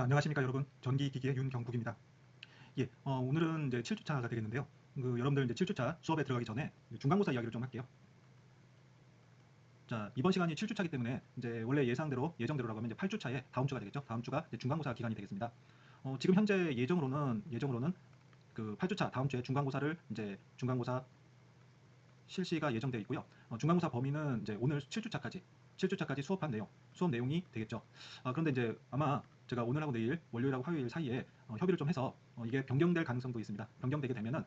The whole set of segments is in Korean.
안녕하십니까 여러분. 전기기기의 윤경국입니다. 오늘은 이제 7주차가 되겠는데요. 여러분들 이제 7주차 수업에 들어가기 전에 중간고사 이야기를 좀 할게요. 자, 이번 시간이 7주차이기 때문에 이제 원래 예정대로라고 하면 이제 8주차에 다음 주가 되겠죠. 다음 주가 이제 중간고사 기간이 되겠습니다. 지금 현재 예정으로는 그 8주차 다음 주에 중간고사 실시가 예정되어 있고요. 중간고사 범위는 이제 오늘 7주차까지 수업 내용이 되겠죠. 그런데 이제 아마 제가 오늘하고 내일, 월요일하고 화요일 사이에 협의를 좀 해서 이게 변경될 가능성도 있습니다. 변경되게 되면은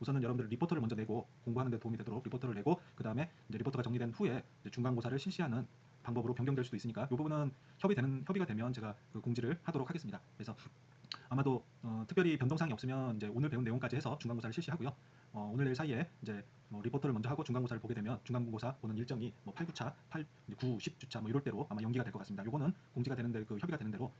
우선은 여러분들 리포터를 먼저 내고 공부하는 데 도움이 되도록 리포터를 내고 그 다음에 이제 리포터가 정리된 후에 이제 중간고사를 실시하는 방법으로 변경될 수도 있으니까 이 부분은 협의가 되면 제가 그 공지를 하도록 하겠습니다. 그래서 아마도 특별히 변동사항이 없으면 이제 오늘 배운 내용까지 해서 중간고사를 실시하고요. 오늘 내일 사이에 이제 리포터를 먼저 하고 중간고사를 보게 되면 중간고사 보는 일정이 8, 9차, 8, 9, 10주차 뭐 이럴 대로 아마 연기가 될 것 같습니다. 요거는 공지가 되는데 그 협의가 되는 대로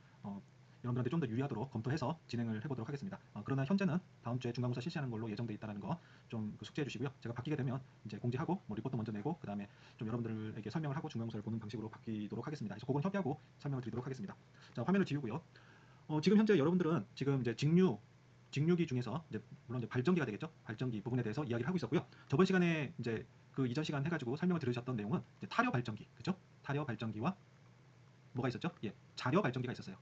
여러분들한테 좀 더 유리하도록 검토해서 진행을 해보도록 하겠습니다. 그러나 현재는 다음 주에 중간고사 실시하는 걸로 예정돼 있다는 거 좀 숙지해 주시고요. 제가 바뀌게 되면 이제 공지하고 리포터 먼저 내고 그 다음에 좀 여러분들에게 설명을 하고 중간고사를 보는 방식으로 바뀌도록 하겠습니다. 그래서 그건 협의하고 설명을 드리도록 하겠습니다. 자, 화면을 지우고요. 지금 현재 여러분들은 지금 이제 직류기 중에서 이제 물론 이제 발전기가 되겠죠. 발전기 부분에 대해서 이야기를 하고 있었고요. 저번 시간에 이제 그 이전 시간 해가지고 설명을 들으셨던 내용은 이제 타려 발전기, 그죠? 타려 발전기와 뭐가 있었죠? 자려 발전기가 있었어요.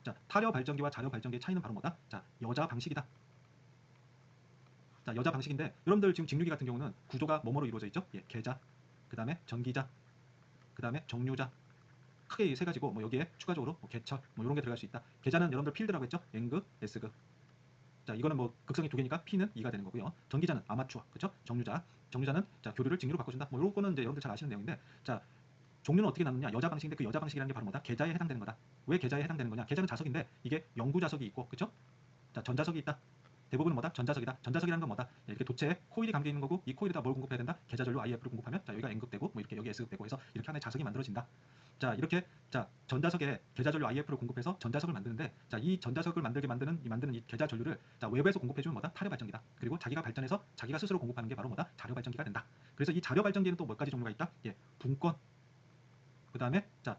자, 타려 발전기와 자려 발전기의 차이는 바로 뭐다? 자, 여자 방식이다. 자, 여자 방식인데 여러분들 지금 직류기 같은 경우는 구조가 뭐뭐로 이루어져 있죠? 계자, 그 다음에 전기자, 그 다음에 정류자. 크게 이 세 가지고 뭐 여기에 추가적으로 뭐 개철 뭐 이런 게 들어갈 수 있다. 계자는 여러분들 필드라고 했죠? N극, S극. 자, 이거는 뭐 극성이 두 개니까 P는 2가 되는 거고요. 전기자는 아마추어, 그죠? 정류자는 자 교류를 직류로 바꿔준다. 뭐 요거는 이제 여러분들 잘 아시는 내용인데, 자 종류는 어떻게 나누냐? 여자 방식인데 그 여자 방식이라는 게 바로 뭐다? 계자에 해당되는 거다. 왜 계자에 해당되는 거냐? 계자는 자석인데 이게 영구 자석이 있고, 그죠? 자, 전자석이 있다. 대부분은 뭐다? 전자석이다. 전자석이라는 건 뭐다? 이렇게 도체에 코일이 감겨 있는 거고 이 코일에다 뭘 공급해야 된다? 계자전류 IF를 공급하면 자 여기가 N극 되고 뭐 이렇게 여기 S극 되고 해서 이렇게 하나의 자석이 만들어진다. 자, 이렇게 자 전자석에 계자전류 IF를 공급해서 전자석을 만드는데, 자 이 전자석을 만드는 이 계자전류를 자 외부에서 공급해주면 뭐다? 타려 발전기다. 그리고 자기가 발전해서 자기가 스스로 공급하는 게 바로 뭐다? 자려 발전기가 된다. 그래서 이 자려 발전기는 또 몇 가지 종류가 있다? 분권, 그 다음에 자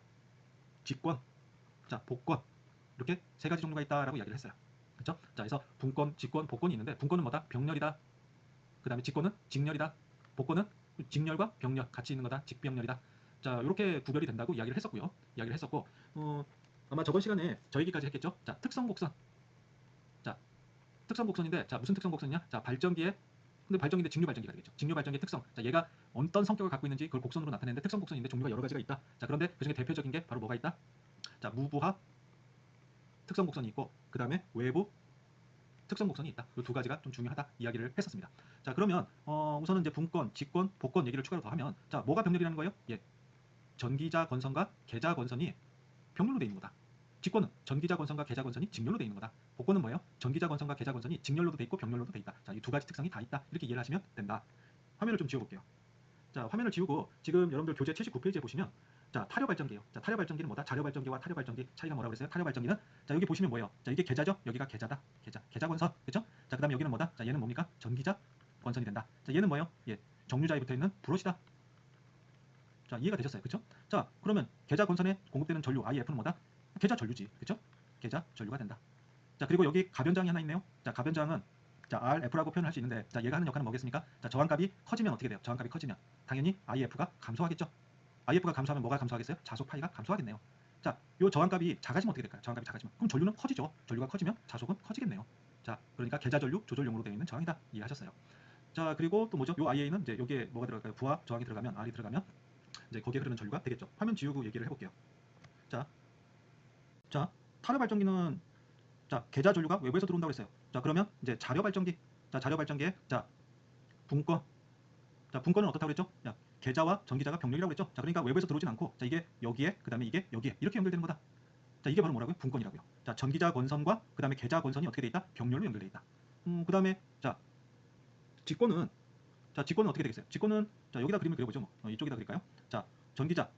직권, 자 복권, 이렇게 세 가지 종류가 있다라고 이야기를 했어요. 그렇죠? 자, 그래서 분권, 직권, 복권이 있는데 분권은 뭐다? 병렬이다. 그 다음에 직권은 직렬이다. 복권은 직렬과 병렬 같이 있는 거다. 직병렬이다. 자, 이렇게 구별이 된다고 이야기를 했었고, 아마 저번 시간에 저 얘기까지 했겠죠. 자, 특성 곡선. 자, 특성 곡선인데, 자 무슨 특성 곡선이냐? 자, 근데 발전기인데 직류 발전기가 되겠죠. 직류 발전기의 특성. 자, 얘가 어떤 성격을 갖고 있는지 그걸 곡선으로 나타내는데 특성 곡선인데 종류가 여러 가지가 있다. 자, 그런데 그중에 대표적인 게 바로 뭐가 있다? 자, 무부하 특성 곡선이 있고, 그 다음에 외부 특성 곡선이 있다. 이 두 가지가 좀 중요하다 이야기를 했었습니다. 자, 그러면 우선은 이제 분권, 직권, 복권 얘기를 추가로 더 하면, 자 뭐가 병렬이라는 거예요? 전기자 건선과 계자 건선이 병렬로 되어 있는 거다. 직권은 전기자 건선과 계자 건선이 직렬로 되어 있는 거다. 복권은 뭐예요? 전기자 건선과 계자 건선이 직렬로도 되어 있고 병렬로도 되어 있다. 자, 이 두 가지 특성이 다 있다. 이렇게 이해를 하시면 된다. 화면을 좀 지워볼게요. 자, 화면을 지우고 지금 여러분들 교재 79페이지에 보시면, 자, 타려 발전기예요. 자, 타려 발전기는 뭐다? 자려 발전기와 타려 발전기 차이가 뭐라고 그랬어요? 타려 발전기는 자, 여기 보시면 뭐예요? 자, 이게 계자죠? 여기가 계자다. 계자 건선. 그렇죠? 자, 그다음에 여기는 뭐다? 자, 얘는 뭡니까? 전기자 건선이 된다. 자, 얘는 뭐예요? 정류자에 붙어 있는 브러시다. 자, 이해가 되셨어요? 그렇죠? 자, 그러면 계자 건선에 공급되는 전류 IF는 뭐다? 계자 전류지. 그렇죠? 계자 전류가 된다. 자, 그리고 여기 가변장이 하나 있네요. 자, 가변장은 자, RF라고 표현할 수 있는데, 자, 얘가 하는 역할은 뭐겠습니까? 자, 저항값이 커지면 어떻게 돼요? 저항값이 커지면 당연히 IF가 감소하겠죠. IF가 감소하면 뭐가 감소하겠어요? 자속 파이가 감소하겠네요. 자, 요 저항값이 작아지면 어떻게 될까요? 저항값이 작아지면 그럼 전류는 커지죠. 전류가 커지면 자속은 커지겠네요. 자, 그러니까 계자 전류 조절용으로 되어 있는 저항이다. 이해하셨어요? 자, 그리고 또 뭐죠? 요 IA는 이제 여기에 뭐가 들어갈까요? 부하 저항이 들어가면, R이 들어가면 이제 거기에 흐르는 전류가 되겠죠. 화면 지우고 얘기를 해볼게요. 자, 타려 발전기는 자, 계자 전류가 외부에서 들어온다고 했어요. 자, 그러면 이제 자려 발전기. 자, 자려 발전기에 자, 분권. 자, 분권은 어떻다고 그랬죠? 자, 계자와 전기자가 병렬이라고 그랬죠? 자, 그러니까 외부에서 들어오진 않고, 자, 이게 여기에, 그 다음에 이게 여기에 이렇게 연결되는 거다. 자, 이게 바로 뭐라고요? 분권이라고요. 자, 전기자 건선과 그 다음에 계자 건선이 어떻게 돼 있다? 병렬로 연결돼 있다. 그 다음에 자, 직권은 자, 직권은 어떻게 되겠어요? 직권은 자, 여기다 그림을 그려보죠. 뭐. 이쪽에다 그릴까요? 자, 전기자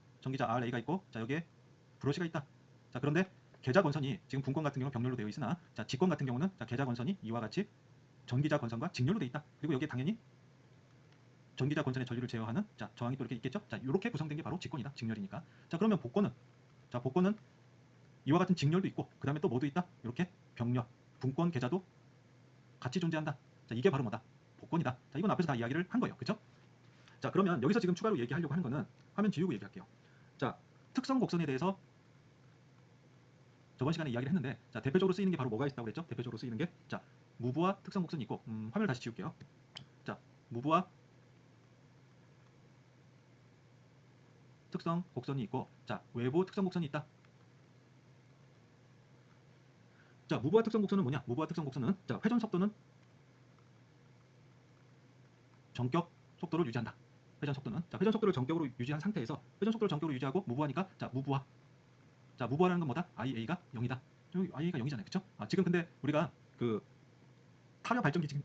RA가 있고, 자, 여기에 브러시가 있다. 자, 그런데 계자 건선이 지금 분권 같은 경우는 병렬로 되어 있으나, 자, 직권 같은 경우는 자, 계자 건선이 이와 같이 전기자 건선과 직렬로 되어 있다. 그리고 여기에 당연히 전기자 건선의 전류를 제어하는 자, 저항이 또 이렇게 있겠죠? 자, 이렇게 구성된 게 바로 직권이다. 직렬이니까. 자, 그러면 복권은 자, 복권은 이와 같은 직렬도 있고 그 다음에 또 뭐도 있다? 이렇게 병렬, 분권, 계좌도 같이 존재한다. 자, 이게 바로 뭐다? 복권이다. 자, 이건 앞에서 다 이야기를 한 거예요. 그쵸? 자, 그러면 여기서 지금 추가로 얘기하려고 하는 거는 화면 지우고 얘기할게요. 자, 특성 곡선에 대해서 저번 시간에 이야기를 했는데, 자, 대표적으로 쓰이는 게 바로 뭐가 있다고 그랬죠? 대표적으로 쓰이는 게, 자, 무브와 특성 곡선이 있고, 화면을 다시 지울게요. 자, 무브와 특성 곡선이 있고, 자, 외부 특성 곡선이 있다. 자, 무브와 특성 곡선은 뭐냐? 무브와 특성 곡선은, 자, 회전 속도는 전격 속도를 유지한다. 회전 속도는, 자, 회전 속도를 전격으로 유지한 상태에서 회전 속도를 전격으로 유지하고 무브하니까, 자, 무브와, 자, 무브하라는 건 뭐다? IA가 0이다. 여기 IA가 0이잖아요. 그쵸? 아, 지금 근데 우리가 그 타력 발전기 지금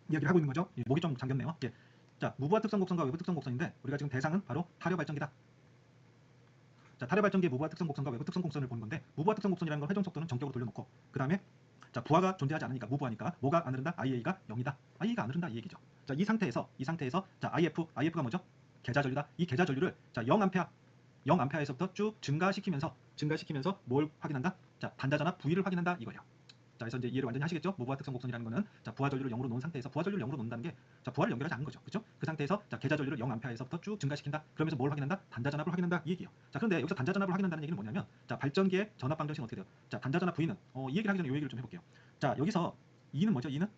이야기를 하고 있는 거죠. 예, 목이 좀 잠겼네요. 예. 자, 무브화 특성 곡선과 외부 특성 곡선인데 우리가 지금 대상은 바로 타력 발전기다. 자, 타력 발전기의 무브화 특성 곡선과 외부 특성 곡선을 보는 건데, 무브화 특성 곡선이라는 건 회전 속도는 전격으로 돌려놓고, 그 다음에 자, 부하가 존재하지 않으니까 무브하니까 뭐가 안 흐른다? IA가 0이다. IA가 안 흐른다 이 얘기죠. 자, 이 상태에서 자, IF가 뭐죠? 계좌 전류다. 이 계좌 전류를 자, 0A에서부터 쭉 증가시키면서 뭘 확인한다? 자, 단자전압 V를 확인한다 이거예요. 자, 그래서 이제 이해를 완전히 하시겠죠? 무부하 특성 곡선이라는 거는, 자, 부하 전류를 0으로 놓은 상태에서, 부하 전류를 0으로 놓는다는 게, 자, 부하를 연결하지 않은 거죠. 그렇죠? 그 상태에서 자, 계좌 전류를 0A에서부터 쭉 증가시킨다. 그러면서 뭘 확인한다? 단자 전압을 확인한다 이 얘기예요. 자, 그런데 여기서 단자 전압을 확인한다는 얘기는 뭐냐면, 자, 발전기의 전압 방정식은 어떻게 돼요? 자, 단자 전압 V는 이 얘기를 하기 전에 이 얘기를 좀 해볼게요. 자, 여기서 E는 뭐죠? E는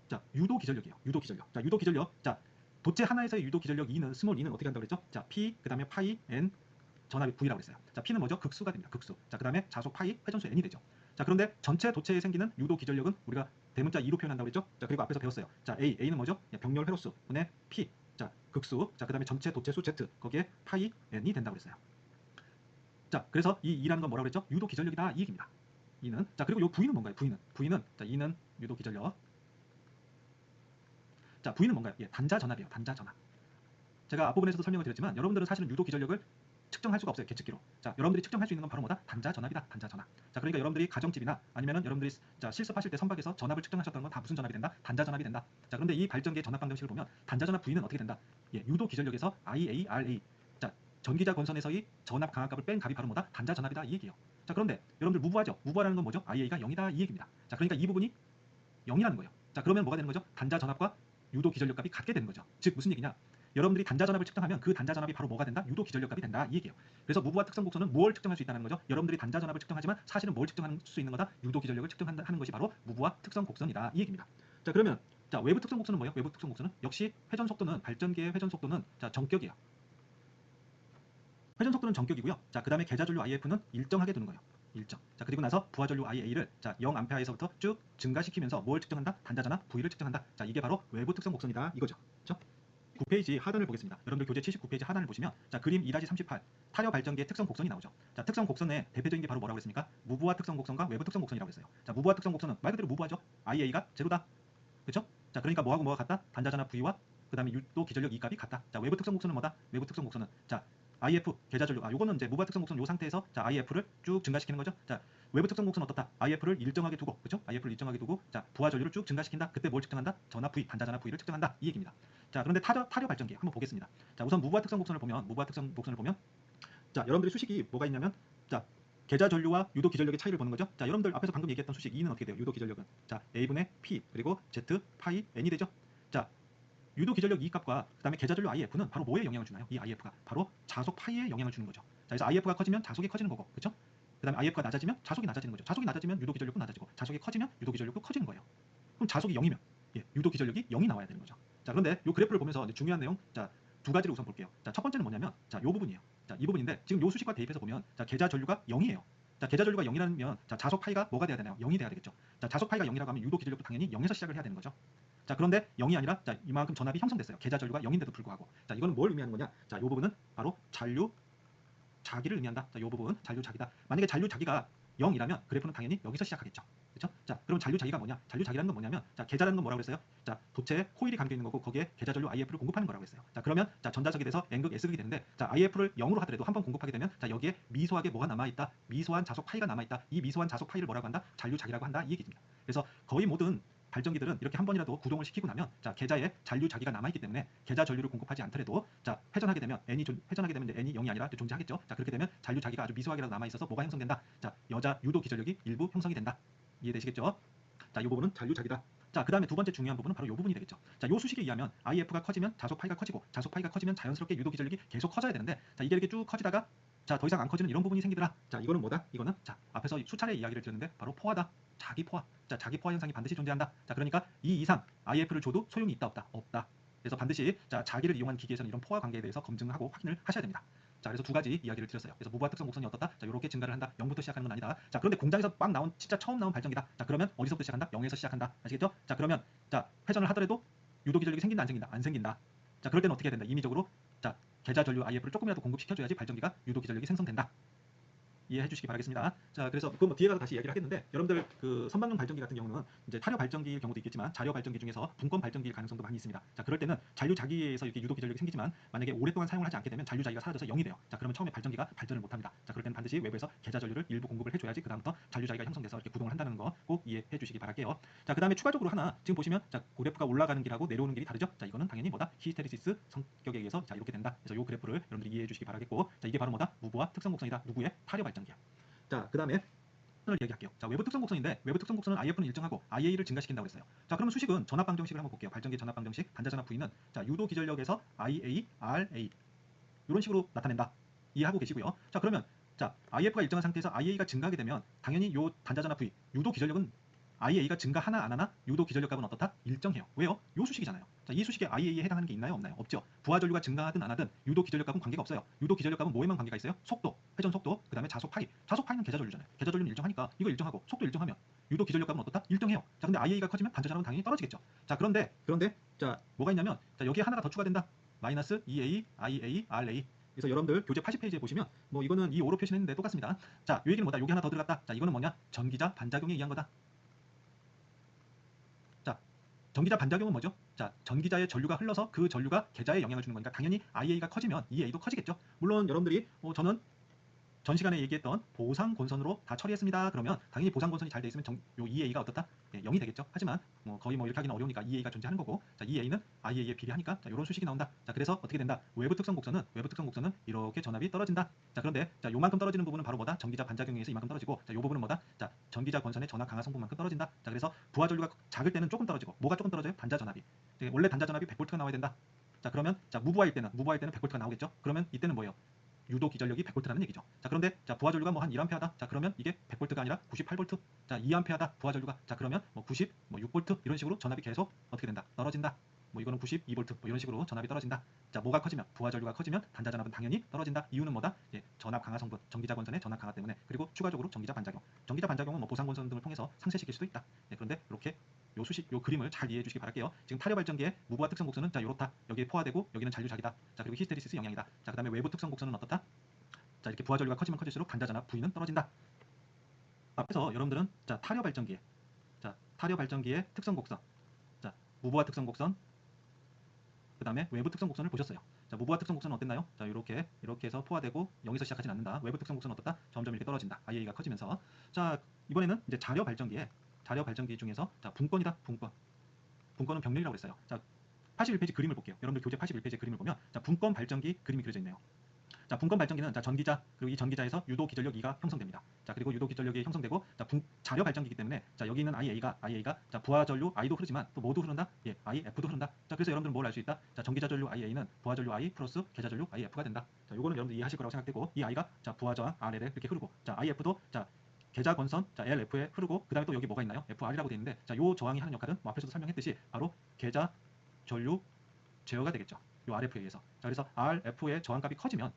자, 유도 기전력이에요. 유도 기전력. 자, 유도 기전력. 자, 도체 하나에서의 유도 기전력 E는, 스몰 E는 어떻게 한다고 그랬죠? 자, P 그다음에 파이 N 전압이 V라고 했어요. 자, P는 뭐죠? 극수가 됩니다. 극수. 자, 그다음에 자속 파이 회전수 N이 되죠. 자, 그런데 전체 도체에 생기는 유도 기전력은 우리가 대문자 2로 표현한다고 그랬죠? 자, 그리고 앞에서 배웠어요. 자, A는 뭐죠? 병렬 회로수 분의 P. 자, 극수. 자, 그다음에 전체 도체수 Z. 거기에 파이 N이 된다고 그랬어요. 자, 그래서 이 E라는 건 뭐라고 그랬죠? 유도 기전력이다 이 얘기입니다. E는. 자, 그리고 요 V는 뭔가요? V는 자, E는 유도 기전력. 자, V는 뭔가요? 예, 단자 전압이에요. 단자 전압. 제가 앞부분에서도 설명을 드렸지만 여러분들은 사실은 유도 기전력을 측정할 수가 없어요. 계측기로. 자, 여러분들이 측정할 수 있는 건 바로 뭐다? 단자 전압이다. 단자 전압. 자, 그러니까 여러분들이 가정집이나 아니면은 여러분들이 자, 실습하실 때 선박에서 전압을 측정하셨던 건 다 무슨 전압이 된다? 단자 전압이 된다. 자, 그런데 이 발전기의 전압 방정식을 보면 단자 전압 V는 어떻게 된다? 예, 유도 기전력에서 IARA. 자, 전기자 권선에서의 전압 강압값을 뺀 값이 바로 뭐다? 단자 전압이다 이 얘기예요. 자, 그런데 여러분들 무부하죠? 무부하라는 건 뭐죠? IA가 0이다 이 얘기입니다. 자, 그러니까 이 부분이 0이라는 거예요. 자, 그러면 뭐가 되는 거죠? 단자 전압과 유도 기전력 값이 같게 되는 거죠. 즉 무슨 얘기냐? 여러분들이 단자 전압을 측정하면 그 단자 전압이 바로 뭐가 된다? 유도 기전력 값이 된다 이 얘기예요. 그래서 무부하 특성 곡선은 뭘 측정할 수 있다는 거죠? 여러분들이 단자 전압을 측정하지만 사실은 뭘 측정할 수 있는 거다? 유도 기전력을 측정하는 것이 바로 무부하 특성 곡선이다 이 얘기입니다. 자, 그러면 자, 외부 특성 곡선은 뭐예요? 외부 특성 곡선은 역시 회전 속도는, 발전기의 회전 속도는 자, 전격이에요. 회전 속도는 전격이고요. 자, 그다음에 계좌 전류 IF는 일정하게 두는 거예요. 일정. 자, 그리고 나서 부하 전류 IA를 자, 0A에서부터 쭉 증가시키면서 뭘 측정한다? 단자 전압 V를 측정한다. 자, 이게 바로 외부 특성 곡선이다 이거죠. 그렇죠? 9페이지 하단을 보겠습니다. 여러분들 교재 79페이지 하단을 보시면 자, 그림 2-38 타려 발전기의 특성 곡선이 나오죠. 자, 특성 곡선의 대표적인 게 바로 뭐라고 했습니까? 무부하 특성 곡선과 외부 특성 곡선이라고 했어요. 자, 무부하 특성 곡선은 말 그대로 무부하죠. IA가 제로다. 그렇죠? 자, 그러니까 뭐하고 뭐가 같다? 단자 전압 V와 그다음에 유도 기전력 E 값이 같다. 자, 외부 특성 곡선은 뭐다? 외부 특성 곡선은 자, IF 계좌 전류. 요거는 이제 무부하 특성 곡선 요 상태에서 자, IF를 쭉 증가시키는 거죠. 자, 외부 특성 곡선은 어떻다? IF를 일정하게 두고, 그렇죠? IF를 일정하게 두고 자, 부하 전류를 쭉 증가시킨다. 그때 뭘 측정한다? 전압 V, 단자 전압 V를 측정한다. 이 얘기입니다. 자, 그런데 타려 발전기 한번 보겠습니다. 자, 우선 무부하 특성 곡선을 보면 자, 여러분들이 수식이 뭐가 있냐면 자, 계좌 전류와 유도 기전력의 차이를 보는 거죠. 자, 여러분들 앞에서 방금 얘기했던 수식 E는 어떻게 돼요? 유도 기전력은 자, A분의 P 그리고 Z 파이 N이 되죠. 자, 유도 기전력 E 값과 그다음에 계좌 전류 IF는 바로 뭐에 영향을 주나요? 이 IF가 바로 자속 파이에 영향을 주는 거죠. 자, 그래서 IF가 커지면 자속이 커지는 거고, 그렇죠? 그다음에 IF가 낮아지면 자속이 낮아지는 거죠. 자속이 낮아지면 유도 기전력도 낮아지고, 자속이 커지면 유도 기전력도 커지는 거예요. 그럼 자속이 0이면 예, 유도 기전력이 0이 나와야 되는 거죠. 자, 그런데 이 그래프를 보면서 중요한 내용, 자, 두 가지를 우선 볼게요. 자, 첫 번째는 뭐냐면 자, 요 부분이에요. 자, 이 부분인데 지금 요 수식과 대입해서 보면 자, 계좌 전류가 0이에요. 자, 계좌 전류가 0이라면 자, 자속 파이가 뭐가 돼야 되나요? 0이 돼야 되겠죠. 자, 자속 파이가 0이라고 하면 유도 기전력도 당연히 0에서 시작을 해야 되는 거죠. 자, 그런데 0이 아니라 자, 이만큼 전압이 형성됐어요. 계좌 전류가 0인데도 불구하고. 자, 이거는 뭘 의미하는 거냐? 자, 요 부분은 바로 잔류 자기를 의미한다. 자, 요 부분 잔류 자기다. 만약에 잔류 자기가 0이라면 그래프는 당연히 여기서 시작하겠죠. 그렇죠? 자, 그럼 잔류 자기가 뭐냐? 잔류 자기라는 건 뭐냐면 자, 계좌라는 건 뭐라고 그랬어요? 자, 도체에 코일이 감겨 있는 거고 거기에 계좌 전류 IF를 공급하는 거라고 했어요. 자, 그러면 자, 전자석이 돼서 N극 S극이 되는데 자, IF를 0으로 하더라도 한번 공급하게 되면 자, 여기에 미소하게 뭐가 남아 있다? 미소한 자속 파이가 남아 있다. 이 미소한 자속 파이를 뭐라고 한다? 잔류 자기라고 한다. 이 얘기입니다. 그래서 거의 모든 발전기들은 이렇게 한 번이라도 구동을 시키고 나면 자 계좌에 잔류 자기가 남아있기 때문에 계좌 전류를 공급하지 않더라도 자 회전하게 되면 회전하게 되면 이제 n이 0이 아니라 존재하겠죠. 자 그렇게 되면 잔류 자기가 아주 미소하게라도 남아있어서 뭐가 형성된다. 자 여자 유도 기전력이 일부 형성이 된다. 이해되시겠죠? 자 이 부분은 잔류 자기다. 자 그 다음에 두 번째 중요한 부분은 바로 이 부분이 되겠죠. 자 요 수식에 의하면 IF가 커지면 자속 파이가 커지고 자속 파이가 커지면 자연스럽게 유도 기전력이 계속 커져야 되는데 자 이게 이렇게 쭉 커지다가 자 더 이상 안 커지는 이런 부분이 생기더라. 자 이거는 뭐다? 이거는 자 앞에서 수차례 이야기를 드렸는데 바로 포화다. 자기 포화. 자 자기 포화 현상이 반드시 존재한다. 자 그러니까 이 이상 IF를 줘도 소용이 있다 없다? 없다. 그래서 반드시 자 자기를 이용한 기기에서는 이런 포화 관계에 대해서 검증하고 확인을 하셔야 됩니다. 자 그래서 두 가지 이야기를 드렸어요. 그래서 무부하 특성 곡선이 어떻다? 자 이렇게 증가를 한다. 0부터 시작하는 건 아니다. 자 그런데 공장에서 막 나온 진짜 처음 나온 발전기다. 자 그러면 어디서부터 시작한다? 0에서 시작한다. 아시겠죠? 자 그러면 자 회전을 하더라도 유도 기전력이 생긴다 안 생긴다? 안 생긴다. 자 그럴 때는 어떻게 해야 된다? 임의적으로 자 계좌 전류 IF를 조금이라도 공급시켜줘야지 발전기가 유도 기전력이 생성된다. 이해해 주시기 바라겠습니다. 자, 그래서 그건 뭐 뒤에 가서 다시 얘기를 하겠는데 여러분들 그 선박용 발전기 같은 경우는 이제 타려 발전기일 경우도 있겠지만 자려 발전기 중에서 분권 발전기일 가능성도 많이 있습니다. 자, 그럴 때는 잔류 자기에서 이렇게 유도 기전력이 생기지만 만약에 오랫동안 사용을 하지 않게 되면 잔류 자기가 사라져서 0이 돼요. 자, 그러면 처음에 발전기가 발전을 못 합니다. 자, 그럴 때는 반드시 외부에서 계좌 전류를 일부 공급을 해 줘야지 그다음부터 잔류 자기가 형성돼서 이렇게 구동을 한다는 거 꼭 이해해 주시기 바랄게요. 자, 그다음에 추가적으로 하나 지금 보시면 자, 그래프가 올라가는 길하고 내려오는 길이 다르죠? 자, 이거는 당연히 뭐다? 히스테리시스 성격에 의해서 자, 이렇게 된다. 그래서 이 그래프를 여러분들이 이해해 주시기 바라겠고 자, 이게 바로 뭐다? 무부하 특성 곡선이다. 누구의? 타려 발전기야. 자, 그 다음에 을 얘기할게요. 자, 외부 특성 곡선인데 외부 특성 곡선은 IF는 일정하고 IA를 증가시킨다고 했어요. 자, 그러면 수식은 전압 방정식을 한번 볼게요. 발전기 전압 방정식 단자 전압 V는 자, 유도 기전력에서 IA, RA 이런 식으로 나타낸다. 이해하고 계시고요. 자, 그러면 자, IF가 일정한 상태에서 IA가 증가하게 되면 당연히 요 단자 전압 V 유도 기전력은 IA가 증가하나 안 하나 유도 기전력 값은 어떻다? 일정해요. 왜요? 요 수식이잖아요. 자, 이 수식에 IA에 해당하는 게 있나요? 없나요? 없죠. 부하 전류가 증가하든 안 하든 유도 기전력 값은 관계가 없어요. 유도 기전력 값은 뭐에만 관계가 있어요? 속도, 회전 속도, 그 다음에 자속 파이. 자속 파이는 계좌 전류잖아요. 계좌 전류는 일정하니까 이거 일정하고 속도 일정하면 유도 기전력 값은 어떻다? 일정해요. 자, 근데 IA가 커지면 단자 전압은 당연히 떨어지겠죠. 자, 그런데 자, 뭐가 있냐면 자, 여기에 하나가 더 추가된다. 마이너스 EA, IA, RA. 그래서 여러분들 교재 80페이지에 보시면 뭐 이거는 이 5로 표시했는데 똑같습니다. 자, 이 얘기는 뭐다? 여기 하나 더 들어갔다. 자, 이거는 뭐냐? 전기자 반작용에 의한 거다. 자, 전기자 반작용은 뭐죠? 자, 전기자의 전류가 흘러서 그 전류가 계좌에 영향을 주는 거니까 당연히 IA가 커지면 EA도 커지겠죠. 물론 여러분들이 저는 전 시간에 얘기했던 보상곤선으로 다 처리했습니다. 그러면 당연히 보상곤선이 잘 돼 있으면 요 EA가 어떻다? 예, 0이 되겠죠. 하지만 거의 뭐 이렇게 하기는 어려우니까 EA가 존재하는 거고 자, EA는 IA에 비례하니까 자, 이런 수식이 나온다. 자, 그래서 어떻게 된다? 외부 특성 곡선은 이렇게 전압이 떨어진다. 자, 그런데 자, 요만큼 떨어지는 부분은 바로 뭐다? 전기자 반작용에 의해서 이만큼 떨어지고 자, 요 부분은 뭐다? 자, 전기자 권선의 전압 강화 성분만큼 떨어진다. 자, 그래서 부하 전류가 작을 때는 조금 떨어지고 뭐가 조금 떨어져요? 단자 전압이. 원래 단자 전압이 100V가 나와야 된다. 자, 그러면 자, 무부하일 때는 100V가 나오겠죠. 그러면 이때는 뭐예요? 유도 기전력이 100V라는 얘기죠. 자, 그런데 자, 부하 전류가 뭐 한 1A다. 자, 그러면 이게 100V가 아니라 98V. 자, 2A다. 부하 전류가. 자, 그러면 뭐 90, 뭐 6V 이런 식으로 전압이 계속 어떻게 된다? 떨어진다. 뭐 이거는 92V 뭐 이런 식으로 전압이 떨어진다. 자, 뭐가 커지면 부하 전류가 커지면 단자 전압은 당연히 떨어진다. 이유는 뭐다? 예, 전압 강화 성분, 전기자 권선의 전압 강화 때문에 그리고 추가적으로 전기자 반작용. 전기자 반작용은 뭐 보상 권선 등을 통해서 상쇄시킬 수도 있다. 예, 그런데 이렇게 요 수식, 요 그림을 잘 이해해 주시기 바랄게요. 지금 타려 발전기의 무부하 특성 곡선은 자, 요렇다. 여기에 포화되고 여기는 잔류자기다. 자, 그리고 히스테리시스 영향이다. 자, 그다음에 외부 특성 곡선은 어떻다? 자, 이렇게 부하 전류가 커지면 커질수록 단자 전압 V는 떨어진다. 앞에서 여러분들은 자, 타려 발전기의 특성 곡선, 자, 무부하 특성 곡선, 그 다음에 외부 특성 곡선을 보셨어요. 자, 무부하 특성 곡선은 어땠나요? 자, 이렇게 해서 포화되고 0에서 시작하진 않는다. 외부 특성 곡선은 어떻다? 점점 이렇게 떨어진다. IA가 커지면서. 자, 이번에는 이제 자려 발전기 중에서 자, 분권이다. 분권은 병렬이라고 했어요. 자, 81페이지 그림을 볼게요. 여러분들 교재 81페이지 그림을 보면 자, 분권 발전기 그림이 그려져 있네요. 자, 분권 발전기는 자, 전기자 그리고 이 전기자에서 유도 기전력 2가 형성됩니다. 자, 그리고 유도 기전력이 형성되고 자, 자려 발전기이기 때문에 자, 여기 있는 IA가 자, 부하 전류 I도 흐르지만 또 뭐도 흐른다? 예, IF도 흐른다. 자, 그래서 여러분들은 뭘 알 수 있다? 자, 전기자 전류 IA는 부하 전류 I 플러스 계좌 전류 IF가 된다. 자, 요거는 여러분들 이해하실 거라고 생각되고 이 I가 자, 부하 저항 RL에 이렇게 흐르고 자, IF도 자, 계좌 건선 자, LF에 흐르고 그다음에 또 여기 뭐가 있나요? FR이라고 되어 있는데 자, 요 저항이 하는 역할은 뭐 앞에서도 설명했듯이 바로 계좌 전류 제어가 되겠죠. 요 RF에 의해서. 자, 그래서 RF의 저항값이 커지면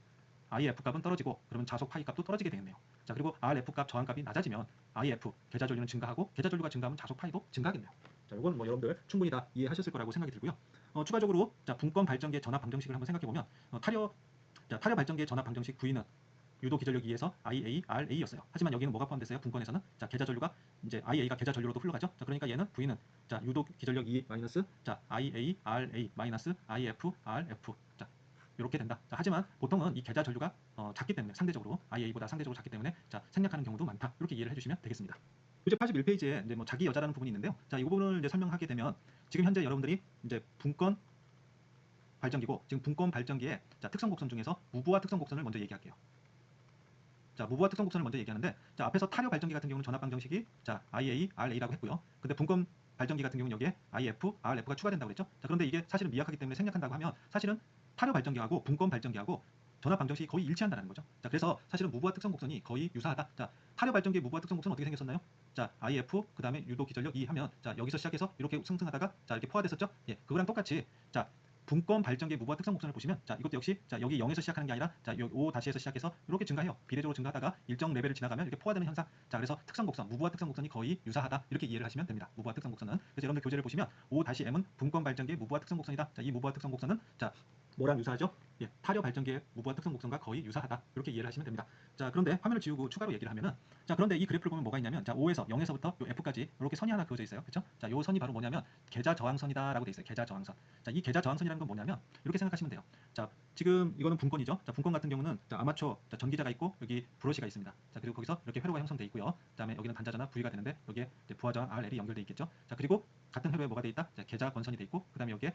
IF 값은 떨어지고 그러면 자속 파이 값도 떨어지게 되겠네요. 자, 그리고 RF 값 저항값이 낮아지면 IF 계좌 전류는 증가하고 계좌 전류가 증가하면 자속 파이도 증가하겠네요. 자, 이건 뭐 여러분들 충분히 다 이해하셨을 거라고 생각이 들고요. 추가적으로 자, 분권 발전기의 전압 방정식을 한번 생각해 보면 타려 발전기의 전압 방정식 V는 유도 기전력 2에서 IA, RA였어요. 하지만 여기는 뭐가 포함됐어요? 분권에서는 자, 계좌 전류가 이제 IA가 계좌 전류로도 흘러가죠. 자, 그러니까 얘는 V는 자, 유도 기전력 2 마이너스 자, IA, RA 마이너스 IF, RF. 자, 이렇게 된다. 자, 하지만 보통은 이 계좌 전류가 작기 때문에 상대적으로 IA보다 상대적으로 작기 때문에 자, 생략하는 경우도 많다. 이렇게 이해를 해주시면 되겠습니다. 교재 81페이지에 이제 뭐 자기 여자라는 부분이 있는데요. 자, 이 부분을 이제 설명하게 되면 지금 현재 여러분들이 이제 분권 발전기고 지금 분권 발전기의 자, 특성 곡선 중에서 무부하 특성 곡선을 먼저 얘기할게요. 자, 무부하 특성 곡선을 먼저 얘기하는데 자, 앞에서 타료 발전기 같은 경우는 전압 방정식이 자, IA, RA라고 했고요. 근데 분권 발전기 같은 경우는 여기에 IF, RF가 추가된다고 그랬죠. 자, 그런데 이게 사실은 미약하기 때문에 생략한다고 하면 사실은 타료 발전기하고 분권 발전기하고 전압 방정식이 거의 일치한다는 거죠. 자, 그래서 사실은 무부하 특성 곡선이 거의 유사하다. 자, 타료 발전기의 무부하 특성 곡선은 어떻게 생겼었나요? 자, IF 그다음에 유도 기전력 E 하면 자, 여기서 시작해서 이렇게 상승하다가 자, 이렇게 포화됐었죠? 예, 그거랑 똑같이 자, 분권 발전기의 무부하 특성 곡선을 보시면 자, 이것도 역시 자, 여기 0에서 시작하는 게 아니라 자, 5-에서 시작해서 이렇게 증가해요. 비례적으로 증가하다가 일정 레벨을 지나가면 이렇게 포화되는 현상. 자, 그래서 특성 곡선, 무부하 특성 곡선이 거의 유사하다. 이렇게 이해를 하시면 됩니다. 무부하 특성 곡선은. 그래서 여러분들 교재를 보시면 5-M은 분권 발전기의 무부하 특성 곡선이다. 자, 이 무부하 특성 곡선은 자, 뭐랑 유사하죠? 예, 타료 발전기의 무부하 특성 곡선과 거의 유사하다. 이렇게 이해를 하시면 됩니다. 자, 그런데 화면을 지우고 추가로 얘기를 하면은 자, 그런데 이 그래프를 보면 뭐가 있냐면 자, 5에서 0에서부터 요 F까지 이렇게 선이 하나 그어져 있어요. 그렇죠? 자, 요 선이 바로 뭐냐면 계좌 저항선이다라고 돼 있어요. 계좌 저항선. 자, 이 계좌 저항선이라는 건 뭐냐면 이렇게 생각하시면 돼요. 자, 지금 이거는 분권이죠. 자, 분권 같은 경우는 자, 아마추어 자, 전기자가 있고 여기 브러시가 있습니다. 자, 그리고 거기서 이렇게 회로가 형성돼 있고요. 그다음에 여기는 단자전압 V가 되는데 여기에 이제 부하 저항 RL이 연결돼 있겠죠. 자, 그리고 같은 회로에 뭐가 돼 있다? 자, 계좌 권선이 돼 있고 그다음에 여기에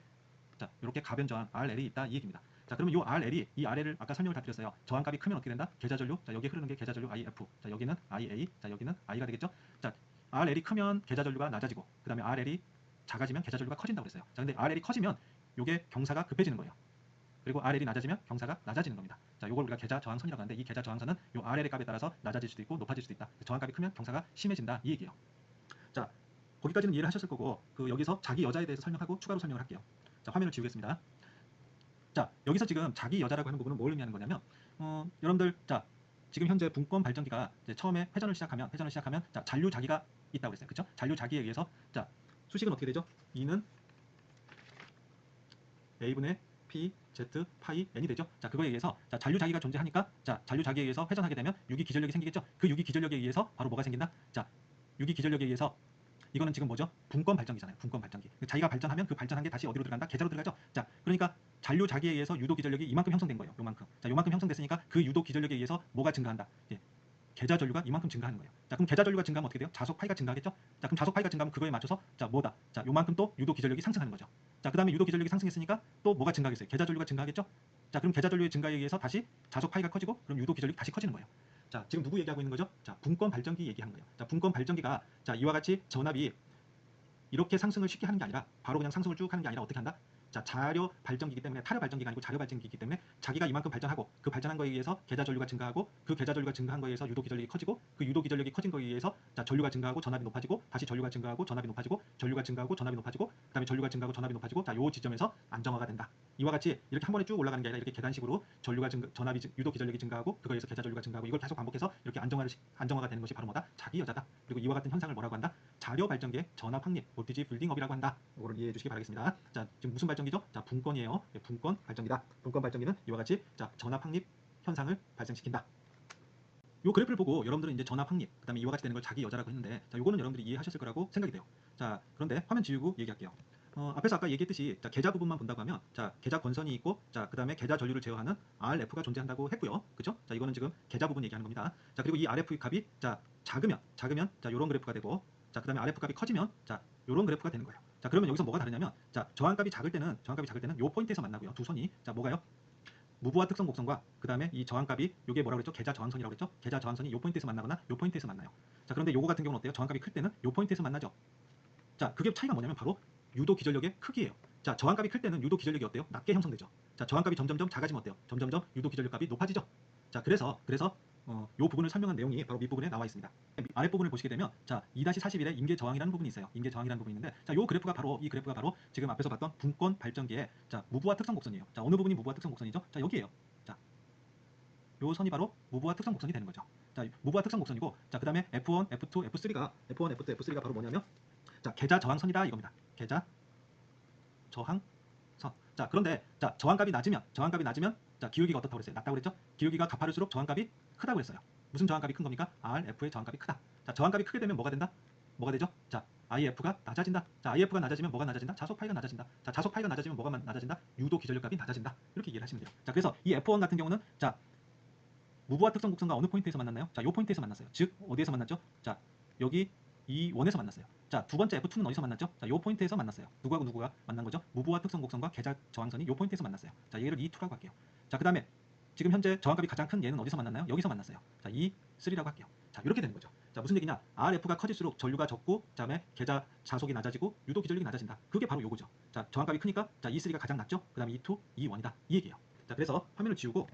자, 이렇게 가변 저항 RL이 있다 이 얘기입니다. 자, 그러면 이 RL이 이 RL을 아까 설명을 다 드렸어요. 저항값이 크면 어떻게 된다? 계좌 전류. 자, 여기에 흐르는 게 계좌 전류 IF. 자, 여기는 IA. 자, 여기는 I가 되겠죠? 자, RL이 크면 계좌 전류가 낮아지고 그다음에 RL이 작아지면 계좌 전류가 커진다고 그랬어요. 자, 근데 RL이 커지면 요게 경사가 급해지는 거예요. 그리고 RL이 낮아지면 경사가 낮아지는 겁니다. 자, 요걸 우리가 계좌 저항선이라고 하는데 이 계좌 저항선은 요 RL의 값에 따라서 낮아질 수도 있고 높아질 수도 있다. 저항값이 크면 경사가 심해진다 이 얘기예요. 자, 거기까지는 이해를 하셨을 거고 그 여기서 자기 여자에 대해서 설명하고 추가로 설명을 할게요. 자, 화면을 지우겠습니다. 자, 여기서 지금 자기 여자라고 하는 부분은 뭘 의미하는 거냐면 여러분들 자, 지금 현재 분권 발전기가 이제 처음에 회전을 시작하면 자, 잔류 자기가 있다고 그랬어요. 그렇죠? 잔류 자기에 의해서 자, 수식은 어떻게 되죠? E는 A분의 P, Z, 파이, N이 되죠. 자, 그거에 의해서 자, 잔류 자기가 존재하니까 자, 잔류 자기에 의해서 회전하게 되면 유기 기전력이 생기겠죠. 그 유기 기전력에 의해서 바로 뭐가 생긴다? 자, 유기 기전력에 의해서 이거는 지금 뭐죠? 분권 발전기잖아요. 분권 발전기. 자기가 발전하면 그 발전한 게 다시 어디로 들어간다? 계좌로 들어가죠. 자, 그러니까 잔류 자기에 의해서 유도 기전력이 이만큼 형성된 거예요. 요만큼. 자, 요만큼 형성됐으니까 그 유도 기전력에 의해서 뭐가 증가한다? 예. 계좌 전류가 이만큼 증가하는 거예요. 자, 그럼 계좌 전류가 증가하면 어떻게 돼요? 자속 파이가 증가하겠죠? 자, 그럼 자속 파이가 증가하면 그거에 맞춰서 자, 뭐다? 자, 요만큼 또 유도 기전력이 상승하는 거죠. 자, 그다음에 유도 기전력이 상승했으니까 또 뭐가 증가하겠어요? 계좌 전류가 증가하겠죠? 자, 그럼 계좌 전류의 증가에 의해서 다시 자속 파이가 커지고 그럼 유도 기전력이 다시 커지는 거예요. 자, 지금 누구 얘기하고 있는 거죠? 자, 분권 발전기 얘기하는 거예요. 자, 분권 발전기가 자, 이와 같이 전압이 이렇게 상승을 쉽게 하는 게 아니라 바로 그냥 상승을 쭉 하는 게 아니라 어떻게 한다? 자, 자료 발전기이기 때문에 타료 발전기가 아니고 자료 발전기이기 때문에 자기가 이만큼 발전하고 그 발전한 거에 의해서 계좌 전류가 증가하고 그 계좌 전류가 증가한 거에 의해서 유도 기전력이 커지고 그 유도 기전력이 커진 거에 의해서 자, 전류가 증가하고 전압이 높아지고 다시 전류가 증가하고 전압이 높아지고 전류가 증가하고 전압이 높아지고 그다음에 전류가 증가하고 전압이 높아지고 자, 요 지점에서 안정화가 된다. 이와 같이 이렇게 한 번에 쭉 올라가는 게 아니라 이렇게 계단식으로 전류가 전압이 유도 기전력이 증가하고 그거에서 계좌 전류가 증가하고 이걸 계속 반복해서 이렇게 안정화가 되는 것이 바로 뭐다? 자기 여자다. 그리고 이와 같은 현상을 뭐라고 한다? 자료 발전기의 전압 확립, 볼티지 빌딩업이라고 한다. 이거를 이해해 주시기 바라겠습니다. 자, 지금 무슨 발전기죠? 자, 분권이에요. 네, 분권 발전기다. 분권 발전기는 이와 같이 자, 전압 확립 현상을 발생시킨다. 요 그래프를 보고 여러분들은 이제 전압 확립, 그다음에 이와 같이 되는 걸 자기 여자라고 했는데, 자, 요거는 여러분들이 이해하셨을 거라고 생각이 돼요. 자, 그런데 화면 지우고 얘기할게요. 앞에서 아까 얘기했듯이 자, 계좌 부분만 본다고 하면 자, 계좌 권선이 있고 자, 그다음에 계좌 전류를 제어하는 RF가 존재한다고 했고요. 그죠? 자, 이거는 지금 계좌 부분 얘기하는 겁니다. 자, 그리고 이 RF 값이 자, 작으면 자, 요런 그래프가 되고 자, 그다음에 RF 값이 커지면 자, 요런 그래프가 되는 거예요. 자, 그러면 여기서 뭐가 다르냐면 자, 저항값이 작을 때는 요 포인트에서 만나고요. 두 선이 자, 뭐가요? 무부하 특성 곡선과 그 다음에 이 저항값이 요게 뭐라고 그랬죠? 계좌 저항선이라고 그랬죠? 계좌 저항선이 요 포인트에서 만나거나 요 포인트에서 만나요. 자, 그런데 요거 같은 경우는 어때요? 저항값이 클 때는 요 포인트에서 만나죠. 자, 그게 차이가 뭐냐면 바로 유도 기전력의 크기예요. 자, 저항값이 클 때는 유도 기전력이 어때요? 낮게 형성되죠. 자, 저항값이 점점점 작아지면 어때요? 점점점 유도 기전력 값이 높아지죠. 자, 그래서 요 부분을 설명한 내용이 바로 밑부분에 나와 있습니다. 아랫부분을 보시게 되면 자, 2-41에 임계 저항이라는 부분이 있어요. 임계 저항이라는 부분이 있는데 자, 요 그래프가 바로 이 그래프가 바로 지금 앞에서 봤던 분권 발전기의 자, 무부하 특성 곡선이에요. 자, 어느 부분이 무부하 특성 곡선이죠? 자, 여기에요. 자, 요 선이 바로 무부하 특성 곡선이 되는 거죠. 자, 무부하 특성 곡선이고 자, 그다음에 F1, F2, F3가 바로 뭐냐면 자, 계좌 저항선이다 이겁니다. 계좌 저항선. 자, 그런데 자, 저항값이 낮으면 자, 기울기가 어떻다고 그랬어요? 낮다고 그랬죠? 기울기가 가파를수록 저항값이 크다고 했어요. 무슨 저항값이 큰 겁니까? RF의 저항값이 크다. 자, 저항값이 크게 되면 뭐가 된다? 뭐가 되죠? 자, IF가 낮아진다. 자, IF가 낮아지면 뭐가 낮아진다? 자속 파이가 낮아진다. 자, 자속 파이가 낮아지면 뭐가 낮아진다? 유도 기전력 값이 낮아진다. 이렇게 이해를 하시면 돼요. 자, 그래서 이 F1 같은 경우는 자, 무부하 특성 곡선과 어느 포인트에서 만났나요? 자, 요 포인트에서 만났어요. 즉 어디에서 만났죠? 자, 여기 E1에서 만났어요. 자, 두 번째 F2는 어디서 만났죠? 자, 요 포인트에서 만났어요. 누구하고 누구가 만난 거죠? 무부와 특성 곡선과 계좌 저항선이 요 포인트에서 만났어요. 자, 얘를 E2라고 할게요. 자, 그 다음에 지금 현재 저항값이 가장 큰 얘는 어디서 만났나요? 여기서 만났어요. 자, E3라고 할게요. 자, 이렇게 되는 거죠. 자, 무슨 얘기냐? RF가 커질수록 전류가 적고, 그 다음에 계좌 자속이 낮아지고, 유도 기전력이 낮아진다. 그게 바로 요거죠. 자, 저항값이 크니까, 자, E3가 가장 낮죠? 그 다음에 E2, E1이다. 이 얘기예요. 자, 그래서 화면을 지우고,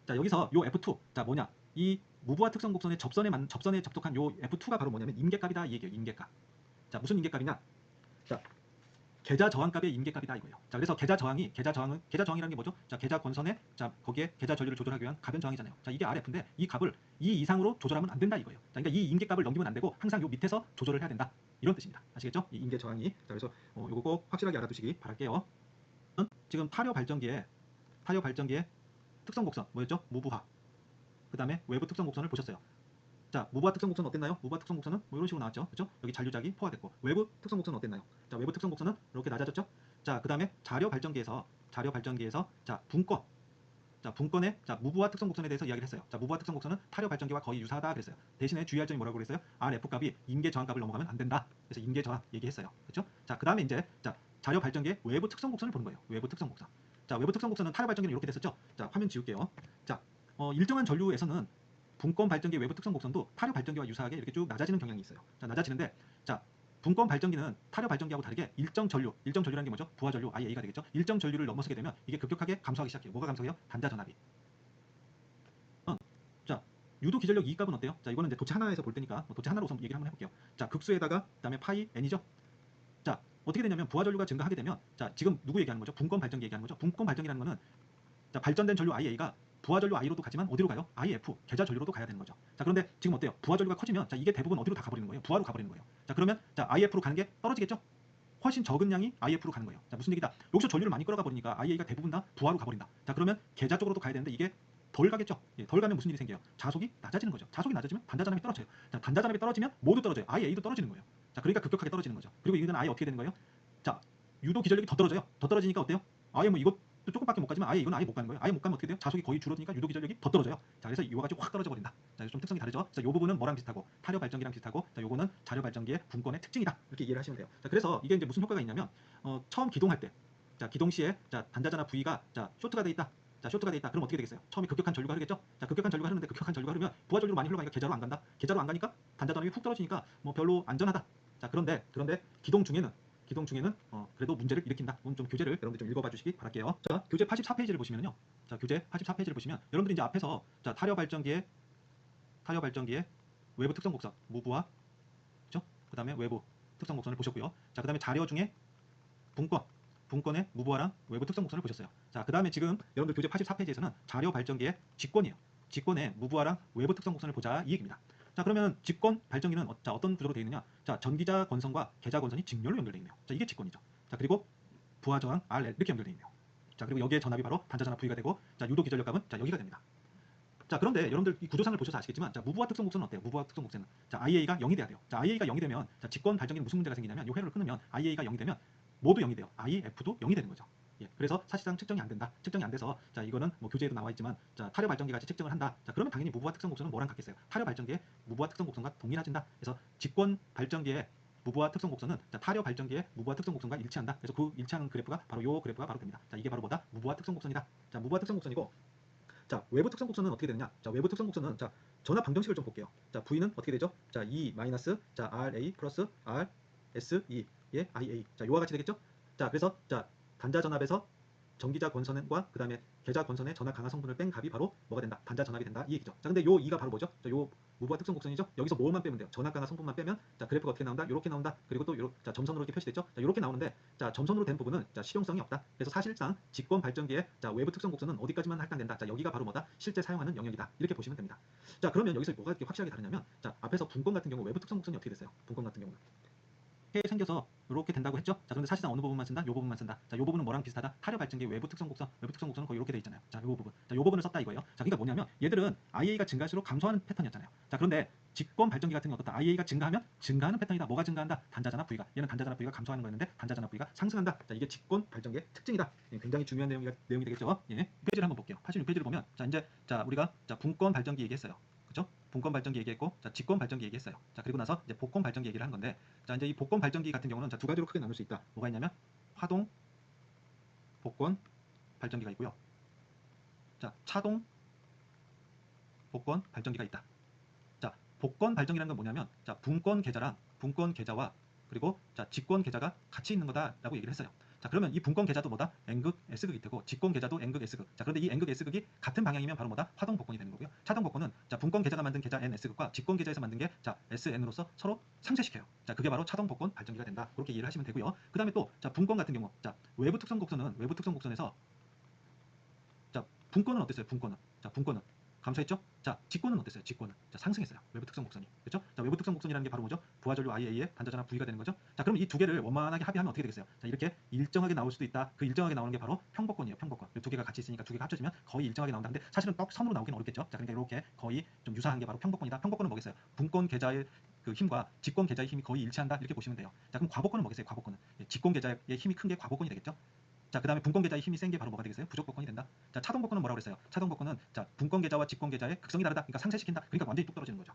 자, 여기서 요 F2, 자, 뭐냐? 이 무부하 특성 곡선의 접선에 접촉한 요 F2가 바로 뭐냐면 임계값이다. 이 얘기예요. 임계값. 자, 무슨 임계값이냐? 자, 계좌 저항값의 임계값이다 이거예요. 자, 그래서 계좌 저항이라는 게 뭐죠? 자, 계좌 권선에 자, 거기에 계좌 전류를 조절하기 위한 가변 저항이잖아요. 자, 이게 RF인데 이 값을 이 이상으로 조절하면 안 된다 이거예요. 자, 그러니까 이 임계값을 넘기면 안 되고 항상 요 밑에서 조절을 해야 된다. 이런 뜻입니다. 아시겠죠? 이 임계 저항이. 자, 그래서 요거 꼭 확실하게 알아두시기 바랄게요. 지금 타려 발전기의 특성 곡선 뭐였죠? 무부하. 그다음에 외부 특성 곡선을 보셨어요. 자, 무부하 특성 곡선은 어땠나요? 무부하 특성 곡선은 뭐 이런 식으로 나왔죠. 그렇죠? 여기 잔류작이 포화됐고 외부 특성 곡선은 어땠나요? 자, 외부 특성 곡선은 이렇게 낮아졌죠. 자, 그다음에 자료 발전기에서 자, 분권의 자, 무부하 특성 곡선에 대해서 이야기를 했어요. 자, 무부하 특성 곡선은 타려 발전기와 거의 유사하다 그랬어요. 대신에 주의할 점이 뭐라고 그랬어요? RF 값이 임계 저항 값을 넘어가면 안 된다. 그래서 임계 저항 얘기했어요. 그렇죠? 자, 그다음에 이제 자, 자료 발전기의 외부 특성 곡선을 보는 거예요. 외부 특성 곡선. 자, 외부 특성 곡선은 타려 발전기는 이렇게 됐었죠. 자, 화면 지울게요. 자, 일정한 전류에서는 분권 발전기 외부 특성 곡선도 타려 발전기와 유사하게 이렇게 쭉 낮아지는 경향이 있어요. 자, 낮아지는데 자, 분권 발전기는 타려 발전기하고 다르게 일정 전류라는 게 뭐죠? 부하 전류 IA가 되겠죠. 일정 전류를 넘어서게 되면 이게 급격하게 감소하기 시작해요. 뭐가 감소해요? 단자 전압이. 자, 유도 기전력 E 값은 어때요? 자, 이거는 이제 도체 하나에서 볼 때니까 도체 하나로 우선 얘기를 한번 해볼게요. 자, 극수에다가 그다음에 파이 n이죠. 자, 어떻게 되냐면 부하 전류가 증가하게 되면 자, 지금 누구 얘기하는 거죠? 분권 발전기 얘기하는 거죠. 분권 발전기라는 거는 자, 발전된 전류 IA가 부하 전류 I로도 가지만 어디로 가요? IF 계좌 전류로도 가야 되는 거죠. 자, 그런데 지금 어때요? 부하 전류가 커지면 자, 이게 대부분 어디로 다 가버리는 거예요? 부하로 가버리는 거예요. 자, 그러면 자, IF로 가는 게 떨어지겠죠? 훨씬 적은 양이 IF로 가는 거예요. 자, 무슨 얘기다? 여기서 전류를 많이 끌어가 버리니까 IA가 대부분 다 부하로 가버린다. 자, 그러면 계좌 쪽으로도 가야 되는데 이게 덜 가겠죠? 예, 덜 가면 무슨 일이 생겨요? 자속이 낮아지는 거죠. 자속이 낮아지면 단자 전압이 떨어져요. 자, 단자 전압이 떨어지면 모두 떨어져요. IA도 떨어지는 거예요. 자, 그러니까 급격하게 떨어지는 거죠. 그리고 이건 아예 어떻게 되는 거예요? 자, 유도 기전력이 더 떨어져요. 더 떨어지니까 어때요? 아예 뭐 이것도 조금밖에 못 가지만 아예 이건 아예 못 가는 거예요. 아예 못 가면 어떻게 돼요? 자속이 거의 줄어드니까 유도 기전력이 더 떨어져요. 자, 그래서 이거 가지고 확 떨어져 버린다. 자, 좀 특성이 다르죠. 자, 요 부분은 뭐랑 비슷하고 타려 발전기랑 비슷하고 자, 요거는 자료 발전기의 분권의 특징이다. 이렇게 이해를 하시면 돼요. 자, 그래서 이게 이제 무슨 효과가 있냐면 처음 기동할 때 자, 기동 시에 자, 단자전압 V가 자, 쇼트가 돼 있다. 자, 쇼트가 돼 있다. 그럼 어떻게 되겠어요? 처음에 급격한 전류가 흐르겠죠? 자, 급격한 전류가 흐르는데 급격한 전류가 흐르면 부하 전류로 많이 흘러가니까 계좌로 안 간다. 계좌로 안 가니까 단자 전압이 훅 떨어지니까 뭐 별로 안전하다. 자, 그런데 기동 중에는 그래도 문제를 일으킨다. 오늘 좀 교재를 여러분들 좀 읽어봐 주시기 바랄게요. 자, 교재 84페이지를 보시면요. 자, 교재 84페이지를 보시면 여러분들이 이제 앞에서 자, 타려 발전기의 외부 특성 곡선 무부하 그렇죠? 그다음에 외부 특성 곡선을 보셨고요. 자, 그다음에 자료 중에 분권의 무부하랑 외부 특성 곡선을 보셨어요. 자, 그다음에 지금 여러분들 교재 84페이지에서는 자료 발전기의 직권이에요. 직권의 무부하랑 외부 특성 곡선을 보자 이 얘기입니다. 자, 그러면 직권 발전기는 자, 어떤 구조로 되어 있느냐? 자, 전기자 권선과 계좌 권선이 직렬로 연결되어 있네요. 자, 이게 직권이죠. 자, 그리고 부하 저항 RL 이렇게 연결되어 있네요. 자, 그리고 여기에 전압이 바로 단자 전압 V가 되고 자, 유도 기전력값은 자, 여기가 됩니다. 자, 그런데 여러분들 이 구조상을 보셔서 아시겠지만 자, 무부하 특성 곡선은 어때요? 무부하 특성 곡선은 자, IA가 0이 돼야 돼요. 자, IA가 0이 되면 자, 직권 발전기는 무슨 문제가 생기냐면 이 회로를 끊으면 IA가 0이 되면 모두 0이 돼요. IF도 0이 되는 거죠. 예, 그래서 사실상 측정이 안 된다. 측정이 안 돼서 자, 이거는 뭐 교재에도 나와 있지만 자, 타려 발전기 같이 측정을 한다. 자, 그러면 당연히 무부하 특성 곡선은 뭐랑 같겠어요? 타려 발전기의 무부하 특성 곡선과 동일해진다. 그래서 직권 발전기의 무부하 특성 곡선은 자, 타려 발전기의 무부하 특성 곡선과 일치한다. 그래서 그 일치하는 그래프가 바로 요 그래프가 바로 됩니다. 자, 이게 바로 뭐다? 무부하 특성 곡선이다. 자, 무부하 특성 곡선이고 자, 외부 특성 곡선은 어떻게 되느냐? 자, 외부 특성 곡선은 자, 전압 방정식을 좀 볼게요. 자, V는 어떻게 되죠? 자, E 마이너스 자, RA 플러스 R S E 의 IA. 자, 요와 같이 되겠죠? 자, 그래서 자, 단자 전압에서 전기자 권선과 그다음에 계좌 권선의 전압 강화 성분을 뺀 값이 바로 뭐가 된다? 단자 전압이 된다. 이 얘기죠. 자, 근데 요 2가 바로 뭐죠? 자, 요 무부하 특성 곡선이죠. 여기서 뭐만 빼면 돼요? 전압 강화 성분만 빼면 자, 그래프가 어떻게 나온다? 요렇게 나온다. 그리고 또 요렇게 자, 점선으로 이렇게 표시됐죠? 자, 요렇게 나오는데 자, 점선으로 된 부분은 자, 실용성이 없다. 그래서 사실상 직권 발전기의 자, 외부 특성 곡선은 어디까지만 할당된다. 자, 여기가 바로 뭐다? 실제 사용하는 영역이다. 이렇게 보시면 됩니다. 자, 그러면 여기서 뭐가 이렇게 확실하게 다르냐면 자, 앞에서 분권 같은 경우 외부 특성 곡선이 어떻게 됐어요? 분권 같은 경우는 생겨서 이렇게 된다고 했죠. 자, 그런데 사실상 어느 부분만 쓴다? 요 부분만 쓴다. 자, 요 부분은 뭐랑 비슷하다? 타려 발전기 외부 특성 곡선은 거의 이렇게 돼 있잖아요. 자, 요 부분. 자, 요 부분을 썼다 이거예요. 자, 그러니까 뭐냐면 얘들은 IA가 증가할수록 감소하는 패턴이었잖아요. 자, 그런데 직권 발전기 같은 경우 어떻다? IA가 증가하면 증가하는 패턴이다. 뭐가 증가한다? 단자 전압 V가. 얘는 단자 전압 V가 감소하는 거였는데 단자 전압 V가 상승한다. 자, 이게 직권 발전기의 특징이다. 예, 굉장히 중요한 내용이 되겠죠. 예. 페이지를 한번 볼게요. 86페이지를 보면 자, 이제 자, 우리가 자, 분권 발전기 얘기했어요. 그렇죠? 분권 발전기 얘기했고, 자, 직권 발전기 얘기했어요. 자, 그리고 나서 이제 복권 발전기 얘기를 한 건데, 자, 이제 이 복권 발전기 같은 경우는 자, 두 가지로 크게 나눌 수 있다. 뭐가 있냐면 화동 복권 발전기가 있고요. 자, 차동 복권 발전기가 있다. 자, 복권 발전기라는 건 뭐냐면, 자, 분권 계좌랑 분권 계좌와 그리고 자, 직권 계좌가 같이 있는 거다라고 얘기를 했어요. 자, 그러면 이 분권 계좌도 뭐다? N극 S극이 되고 직권 계좌도 N극 S극. 자, 그런데 이 N극 S극이 같은 방향이면 바로 뭐다? 화동 복권이 되는 거고요. 차동 복권은 자, 분권 계좌가 만든 계좌 N S극과 직권 계좌에서 만든 게 자, SN으로서 서로 상쇄시켜요. 자, 그게 바로 차동 복권 발전기가 된다. 그렇게 이해를 하시면 되고요. 그다음에 또 자, 분권 같은 경우 자, 외부 특성 곡선은 외부 특성 곡선에서 자, 분권은 어땠어요? 분권은. 자, 분권은 감소했죠? 자, 직권은 어땠어요? 직권은. 자, 상승했어요. 외부 특성 곡선이. 그렇죠? 자, 외부 특성 곡선이라는 게 바로 뭐죠? 부하전류 IA의 단자전압 V가 되는 거죠. 자, 그럼 이 두 개를 원만하게 합의하면 어떻게 되겠어요? 자, 이렇게 일정하게 나올 수도 있다. 그 일정하게 나오는 게 바로 평복권이에요. 평복권. 이 두 개가 같이 있으니까 두 개가 합쳐지면 거의 일정하게 나온다. 근데 사실은 딱 선으로 나오기는 어렵겠죠. 자, 그러니까 이렇게 거의 좀 유사한 게 바로 평복권이다. 평복권은 뭐겠어요? 분권 계좌의 그 힘과 직권 계좌의 힘이 거의 일치한다. 이렇게 보시면 돼요. 자, 그럼 과복권은 뭐겠어요? 과복권은 직권 계좌의 힘이 큰 게 과복권이 되겠죠. 자, 그 다음에 분권 계좌의 힘이 센 게 바로 뭐가 되겠어요? 부족 복권이 된다. 자, 차동 복권은 뭐라고 그랬어요? 차동 복권은 자, 분권 계좌와 직권 계좌의 극성이 다르다. 그러니까 상쇄시킨다. 그러니까 완전히 뚝 떨어지는 거죠.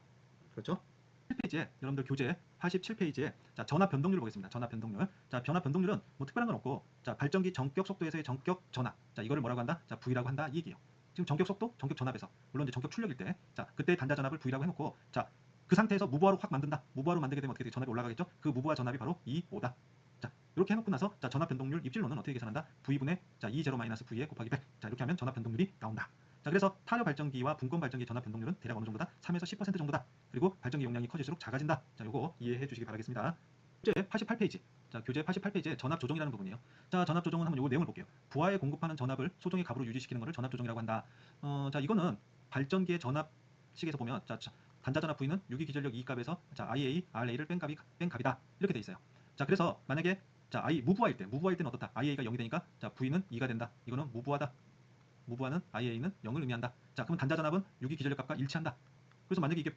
그렇죠? 7페이지에 여러분들 교재 87페이지에 자, 전압 변동률 보겠습니다. 전압 변동률. 자, 변압 변동률은 뭐 특별한 건 없고 자, 발전기 전격 속도에서의 전격 전압. 자, 이거를 뭐라고 한다? 자, V라고 한다. 이 얘기예요. 지금 전격 속도, 전격 전압에서 물론 이제 전격 출력일 때 자, 그때 단자 전압을 V라고 해 놓고 자, 그 상태에서 무부하로 확 만든다. 무부하로 만들게 되면 어떻게 돼? 전압이 올라가겠죠? 그 무부하 전압이 바로 2, 5다. 자, 이렇게 해놓고 나서 자, 전압 변동률 입질로는 어떻게 계산한다? V분의 자, E0-V에 곱하기 100. 자, 이렇게 하면 전압 변동률이 나온다. 자, 그래서 타려 발전기와 분권 발전기 전압 변동률은 대략 어느 정도다? 3에서 10% 정도다. 그리고 발전기 용량이 커질수록 작아진다. 자, 요거 이해해 주시기 바라겠습니다. 교재 88페이지. 자, 교재 88페이지에 전압 조정이라는 부분이에요. 자, 전압 조정은 한번 요 내용을 볼게요. 부하에 공급하는 전압을 소정의 값으로 유지시키는 것을 전압 조정이라고 한다. 자, 이거는 발전기의 전압식에서 보면 자, 단자 전압 V는 유기 기전력 E 값에서 자, IA, RA를 뺀 값이다. 이렇게 돼 있어요. 자, 그래서 만약에 자, 무부하일 때는 어떻다? IA가 0이 되니까 자, V는 2가 된다. 이거는 무부하다. 무부하는 IA는 0을 의미한다. 자, 그러면 단자 전압은 유기 기전력 값과 일치한다. 그래서 만약에 이게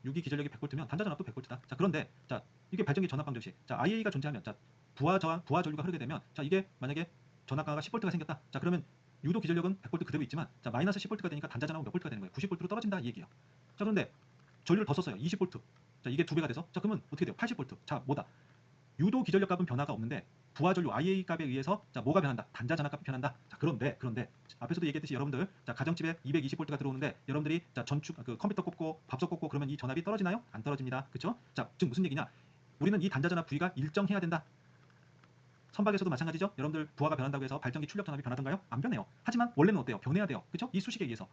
유기 기전력이 100V면 단자 전압도 100V다. 자, 그런데 자, 이게 발전기 전압 방정식. 자, IA가 존재하면 자, 부하 전류가 흐르게 되면 자, 이게 만약에 전압 강화가 10V가 생겼다. 자, 그러면 유도 기전력은 100V 그대로 있지만 자, 마이너스 10V가 되니까 단자 전압은 몇 V가 되는 거예요? 90V로 떨어진다 이 얘기예요. 자, 그런데 전류를 더 썼어요. 20V. 자, 이게 2배가 돼서 자, 그러면 어떻게 돼요? 80V. 자, 뭐다? 유도 기전력 값은 변화가 없는데 부하 전류 IA 값에 의해서 자, 뭐가 변한다? 단자 전압 값이 변한다. 자, 그런데 앞에서도 얘기했듯이 여러분들 자, 가정집에 220V가 들어오는데 여러분들이 자, 전축 그 컴퓨터 꽂고 밥솥 꽂고 그러면 이 전압이 떨어지나요? 안 떨어집니다. 그렇죠? 자, 지금 무슨 얘기냐? 우리는 이 단자 전압 V가 일정해야 된다. 선박에서도 마찬가지죠. 여러분들 부하가 변한다고 해서 발전기 출력 전압이 변하던가요? 안 변해요. 하지만 원래는 어때요? 변해야 돼요. 그렇죠? 이 수식에 의해서.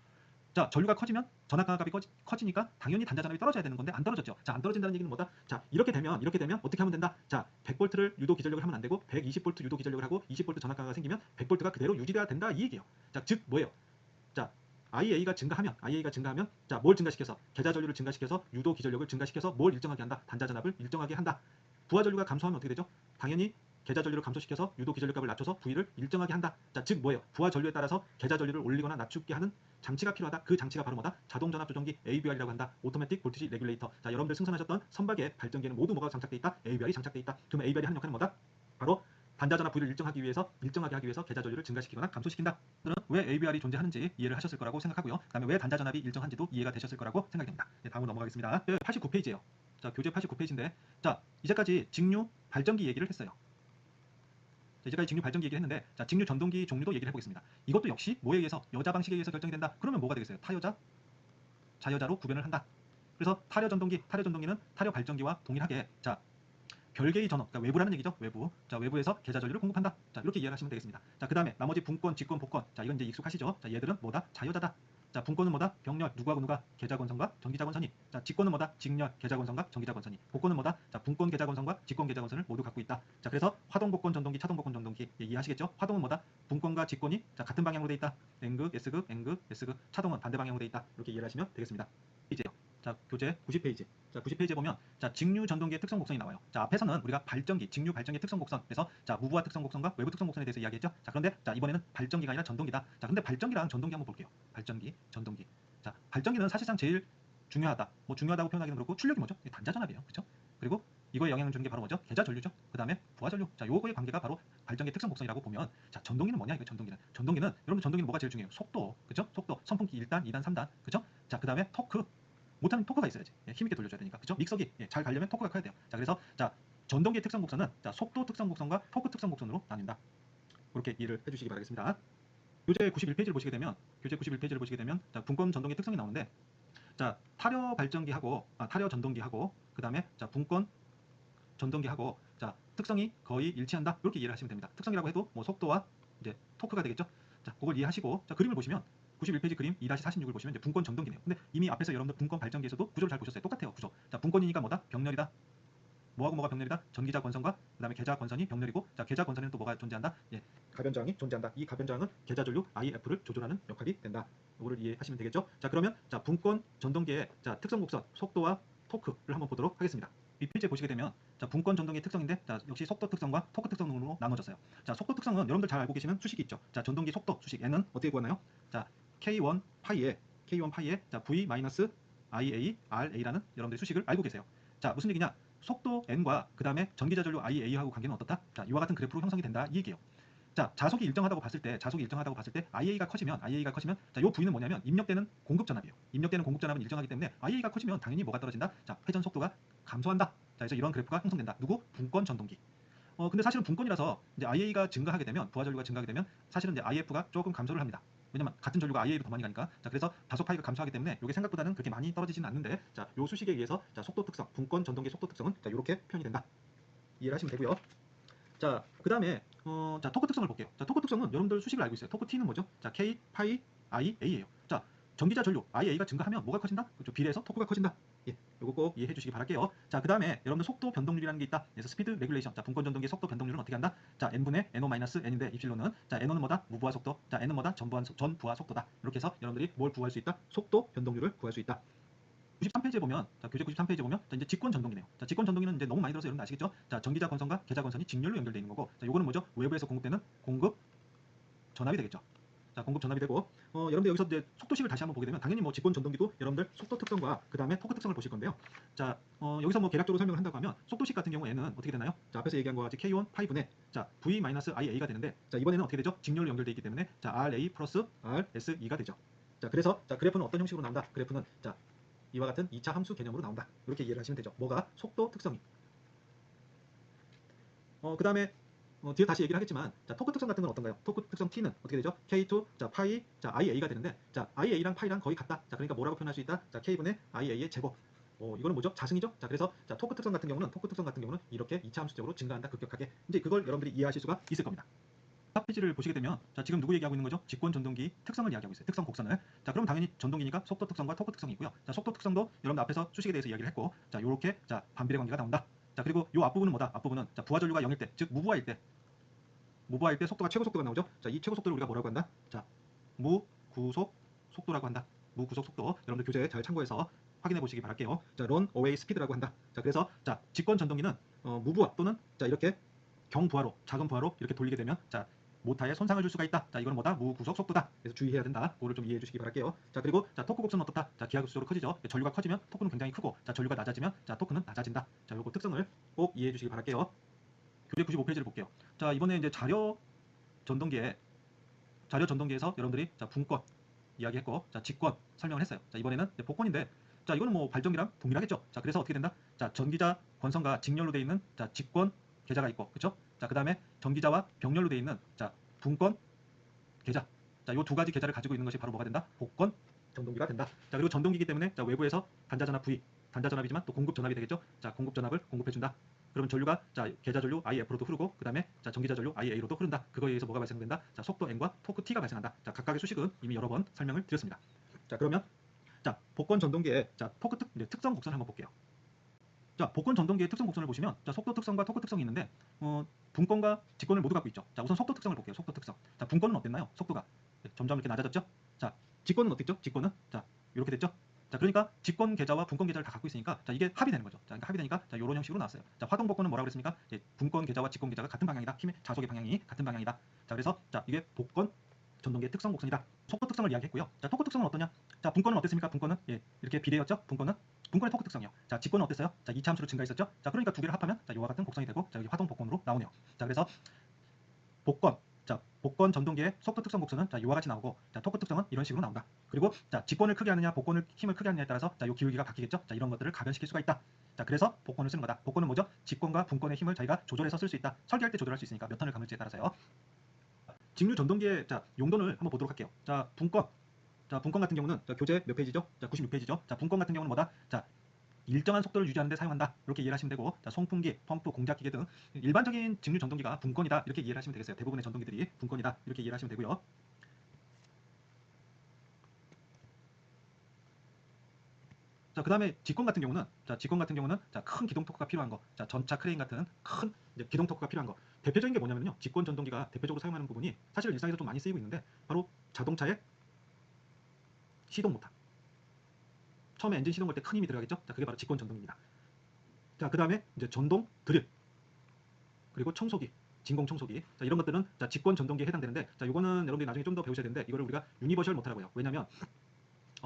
자, 전류가 커지면 전압 강압값이 커지니까 당연히 단자 전압이 떨어져야 되는 건데 안 떨어졌죠. 자, 안 떨어진다는 얘기는 뭐다? 자, 이렇게 되면 어떻게 하면 된다? 자, 100V를 유도 기전력을 하면 안 되고 120V 유도 기전력을 하고 20V 전압 강화가 생기면 100V가 그대로 유지돼야 된다 이 얘기예요. 자, 즉 뭐예요? 자, IA가 증가하면 자, 뭘 증가시켜서 계좌 전류를 증가시켜서 유도 기전력을 증가시켜서 뭘 일정하게 한다? 단자 전압을 일정하게 한다. 부하 전류가 감소하면 어떻게 되죠? 당연히 계좌 전류를 감소시켜서 유도 기전력 값을 낮춰서 V를 일정하게 한다. 자, 즉 뭐예요? 부하 전류에 따라서 계좌 전류를 올리거나 낮추게 하는 장치가 필요하다. 그 장치가 바로 뭐다? 자동 전압 조정기 AVR이라고 한다. 오토매틱 볼티지 레귤레이터. 자, 여러분들 승선하셨던 선박의 발전기에는 모두 뭐가 장착돼 있다? AVR이 장착돼 있다. 그러면 AVR이 하는 역할은 뭐다? 바로 단자 전압 V를 일정하게 하기 위해서 계좌 전류를 증가시키거나 감소시킨다. 왜 AVR이 존재하는지 이해를 하셨을 거라고 생각하고요. 그다음에 왜 단자 전압이 일정한지도 이해가 되셨을 거라고 생각이 됩니다. 네, 다음으로 넘어가겠습니다. 89페이지예요. 자, 교재 89페이지인데 자, 이제까지 직류 발전기 얘기를 했어요. 자, 이제까지 직류 발전기 얘기를 했는데 자, 직류 전동기 종류도 얘기를 해보겠습니다. 이것도 역시 뭐에 의해서? 여자 방식에 의해서 결정이 된다. 그러면 뭐가 되겠어요? 타여자, 자여자로 구별을 한다. 그래서 타려 전동기는 타려 발전기와 동일하게 자, 별개의 전원, 그러니까 외부라는 얘기죠. 외부. 자, 외부에서 계좌 전류를 공급한다. 자, 이렇게 이해를 하시면 되겠습니다. 자, 그다음에 나머지 분권, 직권, 복권. 자, 이건 이제 익숙하시죠? 자, 얘들은 뭐다? 자여자다. 자, 분권은 뭐다? 병렬, 누구하고 누가? 계좌권선과 전기자권선이. 자, 직권은 뭐다? 직렬, 계좌권선과 전기자권선이. 복권은 뭐다? 자, 분권 계좌권선과 직권 계좌권선을 모두 갖고 있다. 자, 그래서 화동복권 전동기, 차동복권 전동기 이해하시겠죠? 화동은 뭐다? 분권과 직권이 자, 같은 방향으로 돼 있다. N극, S극, N극, S극. 차동은 반대 방향으로 돼 있다. 이렇게 이해를 하시면 되겠습니다. 이제요. 자, 교재 90페이지. 자, 90페이지에 보면 자, 직류 전동기의 특성 곡선이 나와요. 자, 앞에서는 우리가 발전기, 직류 발전기의 특성 곡선, 그래서 자, 무부하 특성 곡선과 외부 특성 곡선에 대해서 이야기했죠. 자, 그런데 자, 이번에는 발전기가 아니라 전동기다. 자, 근데 발전기랑 전동기 한번 볼게요. 발전기, 전동기. 자, 발전기는 사실상 제일 중요하다. 뭐 중요하다고 표현하기는 그렇고 출력이 뭐죠? 단자 전압이에요. 그렇죠? 그리고 이거에 영향을 주는 게 바로 뭐죠? 계좌 전류죠. 그다음에 부하 전류. 자, 요거의 관계가 바로 발전기의 특성 곡선이라고 보면 자, 전동기는 뭐냐? 이거 전동기는 여러분 전동기는 뭐가 제일 중요해요? 속도. 그렇죠? 속도. 선풍기 1단, 2단, 3단. 그렇죠? 자, 그다음에 토크. 못하는 토크가 있어야지. 예, 힘있게 돌려줘야 되니까. 그쵸? 믹서기 잘 가려면 토크가 커야 돼요. 자, 그래서 자 전동기의 특성 곡선은 자 속도 특성 곡선과 토크 특성 곡선으로 나뉜다. 그렇게 이해를 해주시기 바라겠습니다. 교재 91페이지를 보시게 되면 자 분권 전동기 특성이 나오는데 자 타려 발전기하고 타려 전동기하고 그 다음에 자 분권 전동기하고 자 특성이 거의 일치한다. 이렇게 이해를 하시면 됩니다. 특성이라고 해도 뭐 속도와 이제 토크가 되겠죠. 자 그걸 이해하시고 자 그림을 보시면 91페이지 그림 2-46을 보시면 이제 분권 전동기네요. 근데 이미 앞에서 여러분들 분권 발전기에서도 구조를 잘 보셨어요. 똑같아요. 구조. 자 분권이니까 뭐다? 병렬이다. 뭐하고 뭐가 병렬이다? 전기자 권선과 그다음에 계자 권선이 병렬이고 자 계자 권선에는 또 뭐가 존재한다? 예, 가변저항이 존재한다. 이 가변저항은 계자 전류 IF를 조절하는 역할이 된다. 이거를 이해하시면 되겠죠? 자 그러면 자 분권 전동기의 자 특성 곡선 속도와 토크를 한번 보도록 하겠습니다. 이 페이지에 보시게 되면 자 분권 전동기의 특성인데 자 역시 속도 특성과 토크 특성으로 나눠졌어요. 자 속도 특성은 여러분들 잘 알고 계시는 수식이 있죠. 자 전동기 속도 수식 N은 어떻게 구하나요? 자 K1 파이에 자 V-IA RA라는 여러분들 수식을 알고 계세요. 자 무슨 얘기냐? 속도 n과 그 다음에 전기자 전류 IA하고 관계는 어떻다? 자 이와 같은 그래프로 형성이 된다 이 얘기예요. 자 자속이 일정하다고 봤을 때 IA가 커지면 자요 부위는 뭐냐면 입력되는 공급 전압이에요. 입력되는 공급 전압은 일정하기 때문에 IA가 커지면 당연히 뭐가 떨어진다? 자 회전 속도가 감소한다. 자 그래서 이런 그래프가 형성된다. 누구? 분권 전동기. 근데 사실은 분권이라서 이제 IA가 증가하게 되면 부하 전류가 증가하게 되면 사실은 이제 IF가 조금 감소를 합니다. 왜냐면 같은 전류가 IA로 더 많이 가니까. 자 그래서 다소 파이가 감소하기 때문에 이게 생각보다는 그렇게 많이 떨어지지는 않는데 자요 수식에 의해서 자 속도 특성 분권 전동기 속도 특성은 자 이렇게 표현이 된다. 이해를 하시면 되고요. 자 그다음에 자 토크 특성을 볼게요. 자 토크 특성은 여러분들 수식을 알고 있어요. 토크 T는 뭐죠? 자 K 파이 IA예요. 자 전기자 전류 IA가 증가하면 뭐가 커진다? 그렇죠. 비례해서 토크가 커진다. 예, 요거 꼭 이해해 주시기 바랄게요. 자, 그 다음에 여러분들 속도 변동률이라는 게 있다. 그래서 스피드 레귤레이션. 자, 분권 전동기의 속도 변동률은 어떻게 한다? 자, n분의 NO-n인데 입실로는 자, NO는 뭐다? 무부하 속도. 자, N은 뭐다? 전부하 속도다. 이렇게 해서 여러분들이 뭘 구할 수 있다? 속도 변동률을 구할 수 있다. 93페이지에 보면 자, 교재 93페이지에 보면 자, 이제 직권 전동기네요. 자, 직권 전동기는 이제 너무 많이 들어서 여러분 아시겠죠? 자, 전기자 권선과 계자 권선이 직렬로 연결되어 있는 거고. 자, 요거는 뭐죠? 외부에서 공급되는 공급 전압이 되겠죠. 자, 공급 전압이 되고 여러분들 여기서 이제 속도식을 다시 한번 보게 되면 당연히 뭐 직권 전동기도 여러분들 속도 특성과 그 다음에 토크 특성을 보실 건데요. 자, 여기서 뭐 대략적으로 설명을 한다고 하면 속도식 같은 경우에는 어떻게 되나요? 자, 앞에서 얘기한 것 같이 K1 파이분의 자 V-IA가 되는데 자 이번에는 어떻게 되죠? 직렬로 연결되어 있기 때문에 자 RA 플러스 RSE가 되죠. 자, 그래서 자 그래프는 어떤 형식으로 나온다? 그래프는 자 이와 같은 2차 함수 개념으로 나온다. 이렇게 이해를 하시면 되죠. 뭐가? 속도 특성이. 그 다음에 뒤에 다시 얘기를 하겠지만 자 토크 특성 같은 건 어떤가요? 토크 특성 T는 어떻게 되죠? K2 자 파이 자 IA가 되는데 자 IA랑 파이랑 거의 같다. 자 그러니까 뭐라고 표현할 수 있다? 자 K분의 IA의 제곱. 이거는 뭐죠? 자승이죠? 자 그래서 자 토크 특성 같은 경우는 이렇게 2차 함수적으로 증가한다 급격하게. 이제 그걸 여러분들이 이해하실 수가 있을 겁니다. 탑 페이지를 보시게 되면 자 지금 누구 얘기하고 있는 거죠? 직권 전동기 특성을 이야기하고 있어요. 특성 곡선을. 자 그럼 당연히 전동기니까 속도 특성과 토크 특성이 있고요. 자 속도 특성도 여러분들 앞에서 수식에 대해서 이야기를 했고 자 요렇게 자 반비례 관계가 나온다. 자 그리고 요 앞부분은 뭐다? 앞부분은 자 부하 전류가 0일 때, 즉 무부하일 때 속도가 최고 속도가 나오죠. 자, 이 최고 속도를 우리가 뭐라고 한다? 자, 무구속 속도라고 한다. 무구속 속도. 여러분들 교재 잘 참고해서 확인해 보시기 바랄게요. 자, run away speed라고 한다. 자, 그래서 자, 직권 전동기는 무부하 또는 자, 이렇게 경부하로, 작은 부하로 이렇게 돌리게 되면 자, 모터에 손상을 줄 수가 있다. 자, 이거는 뭐다? 무구속 속도다. 그래서 주의해야 된다. 그거를 좀 이해해 주시기 바랄게요. 자, 그리고 자, 토크 곡선은 어떻다? 자, 기하급수적으로 커지죠. 전류가 커지면 토크는 굉장히 크고 자, 전류가 낮아지면 자, 토크는 낮아진다. 자, 요거 특성을 꼭 이해해 주시기 바랄게요. 교재 95페이지를 볼게요. 자, 이번에 이제 자료 전동기에서 여러분들이 자 분권 이야기했고 자 직권 설명을 했어요. 자 이번에는 복권인데 자 이거는 뭐 발전기랑 동일하겠죠. 자 그래서 어떻게 된다? 자 전기자 권선과 직렬로 되어 있는 자 직권 계좌가 있고 그렇죠? 자 그다음에 전기자와 병렬로 되어 있는 자 분권 계좌. 자 요 두 가지 계좌를 가지고 있는 것이 바로 뭐가 된다? 복권 전동기가 된다. 자 그리고 전동기이기 때문에 자 외부에서 단자전압 V 단자전압이지만 또 공급전압이 되겠죠. 자 공급전압을 공급해준다. 그러면 전류가 자 계자 전류 IF로도 흐르고 그다음에 자 전기자 전류 IA로도 흐른다. 그거에 의해서 뭐가 발생된다? 자 속도 N과 토크 T가 발생한다. 자 각각의 수식은 이미 여러 번 설명을 드렸습니다. 자 그러면 자 복권 전동기의 자 토크 특성 곡선을 한번 볼게요. 자 복권 전동기의 특성 곡선을 보시면 자 속도 특성과 토크 특성이 있는데 분권과 직권을 모두 갖고 있죠. 자 우선 속도 특성을 볼게요. 속도 특성. 자 분권은 어땠나요? 속도가 점점 이렇게 낮아졌죠. 자 직권은 어땠죠? 직권은 자 이렇게 됐죠. 자 그러니까 직권 계좌와 분권 계좌를 다 갖고 있으니까 자 이게 합이 되는 거죠. 자 그러니까 합이 되니까 자 이런 형식으로 나왔어요. 자 화동 복권은 뭐라고 그랬습니까? 분권 계좌와 직권 계좌가 같은 방향이다. 힘의 자속의 방향이 같은 방향이다. 자 그래서 자 이게 복권 전동기의 특성 곡선이다. 속도 특성을 이야기했고요. 자 토크 특성은 어떠냐? 자 분권은 어땠습니까? 분권은 이렇게 비례였죠. 분권의 토크 특성이요. 자 직권은 어땠어요? 자 2차 함수로 증가했었죠. 자 그러니까 두 개를 합하면 자 이와 같은 곡선이 되고 자 여기 화동 복권으로 나오네요. 자 그래서 복권 자 복권 전동기의 속도 특성 복수는 자, 이와 같이 나오고, 자, 토크 특성은 이런 식으로 나온다. 그리고 자, 직권을 크게 하느냐, 복권을 힘을 크게 하느냐에 따라서 자, 요 기울기가 바뀌겠죠. 자, 이런 것들을 가변시킬 수가 있다. 자, 그래서 복권을 쓰는 거다. 복권은 뭐죠? 직권과 분권의 힘을 자기가 조절해서 쓸 수 있다. 설계할 때 조절할 수 있으니까 몇 턴을 감을지에 따라서요. 직류 전동기의 자, 용도를 한번 보도록 할게요. 자, 분권. 자, 분권 같은 경우는 자, 교재 몇 페이지죠? 자, 96페이지죠. 자, 분권 같은 경우는 뭐다? 자, 일정한 속도를 유지하는 데 사용한다. 이렇게 이해를 하시면 되고, 자, 송풍기, 펌프, 공작기계 등 일반적인 직류 전동기가 분권이다. 이렇게 이해를 하시면 되겠어요. 대부분의 전동기들이 분권이다. 이렇게 이해를 하시면 되고요. 자, 그다음에 직권 같은 경우는 자, 직권 같은 경우는 자, 큰 기동 토크가 필요한 거. 자, 전차 크레인 같은 큰 이제 기동 토크가 필요한 거. 대표적인 게 뭐냐면요. 직권 전동기가 대표적으로 사용하는 부분이 사실 일상에서 좀 많이 쓰이고 있는데 바로 자동차의 시동 모터. 처음에 엔진 시동 걸 때 큰 힘이 들어가겠죠? 자, 그게 바로 직권 전동기입니다. 자, 그다음에 이제 전동 드릴 그리고 청소기, 진공 청소기. 자, 이런 것들은 자, 직권 전동기에 해당되는데, 자, 이거는 여러분들이 나중에 좀 더 배우셔야 되는데 이거를 우리가 유니버셜 모터라고 해요. 왜냐면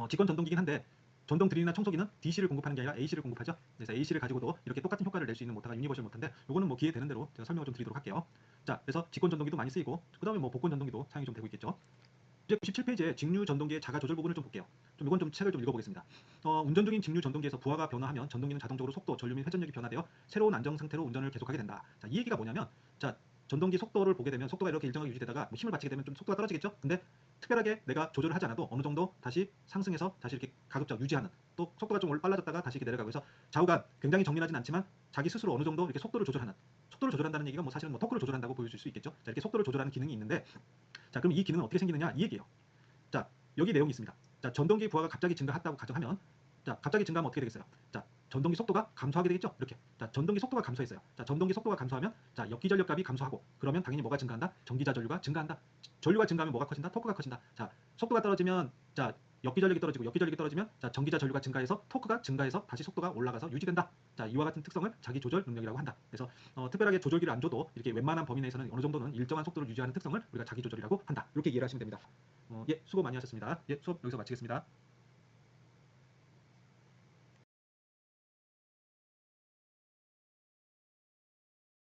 직권 전동기긴 한데 전동 드릴이나 청소기는 DC를 공급하는 게 아니라 AC를 공급하죠. 그래서 AC를 가지고도 이렇게 똑같은 효과를 낼 수 있는 모터가 유니버셜 모터인데, 요거는 뭐 기회 되는 대로 제가 설명을 좀 드리도록 할게요. 자, 그래서 직권 전동기도 많이 쓰이고, 그다음에 뭐 복권 전동기도 사용이 좀 되고 있겠죠. 이제 97페이지에 직류 전동기의 자가 조절 부분을 좀 볼게요. 좀 이건 좀 책을 좀 읽어보겠습니다. 운전 중인 직류 전동기에서 부하가 변화하면 전동기는 자동적으로 속도, 전류 및 회전력이 변화되어 새로운 안정 상태로 운전을 계속하게 된다. 자, 이 얘기가 뭐냐면, 자, 전동기 속도를 보게 되면 속도가 이렇게 일정하게 유지되다가 뭐 힘을 받치게 되면 좀 속도가 떨어지겠죠. 근데 특별하게 내가 조절을 하지 않아도 어느 정도 다시 상승해서 다시 이렇게 가급적 유지하는, 또 속도가 좀 빨라졌다가 다시 이렇게 내려가고 해서 좌우가 굉장히 정밀하진 않지만 자기 스스로 어느 정도 이렇게 속도를 조절하는, 속도를 조절한다는 얘기가 뭐 사실은 뭐 토크를 조절한다고 보여줄 수 있겠죠. 자, 이렇게 속도를 조절하는 기능이 있는데, 자, 그럼 이 기능은 어떻게 생기느냐 이 얘기예요. 자, 여기 내용이 있습니다. 자, 전동기 부하가 갑자기 증가했다고 가정하면, 자, 갑자기 증가하면 어떻게 되겠어요? 자, 전동기 속도가 감소하게 되겠죠? 이렇게. 자, 전동기 속도가 감소했어요. 자, 전동기 속도가 감소하면, 자, 역기전력 값이 감소하고, 그러면 당연히 뭐가 증가한다? 전기자 전류가 증가한다. 전류가 증가하면 뭐가 커진다? 토크가 커진다. 자, 속도가 떨어지면, 자, 역기전력이 떨어지고, 역기전력이 떨어지면, 자, 전기자 전류가 증가해서 토크가 증가해서 다시 속도가 올라가서 유지된다. 자, 이와 같은 특성을 자기 조절 능력이라고 한다. 그래서 특별하게 조절기를 안 줘도 이렇게 웬만한 범위 내에서는 어느 정도는 일정한 속도를 유지하는 특성을 우리가 자기 조절이라고 한다. 이렇게 이해를 하시면 됩니다. 예, 수고 많이 하셨습니다. 예, 수업 여기서 마치겠습니다.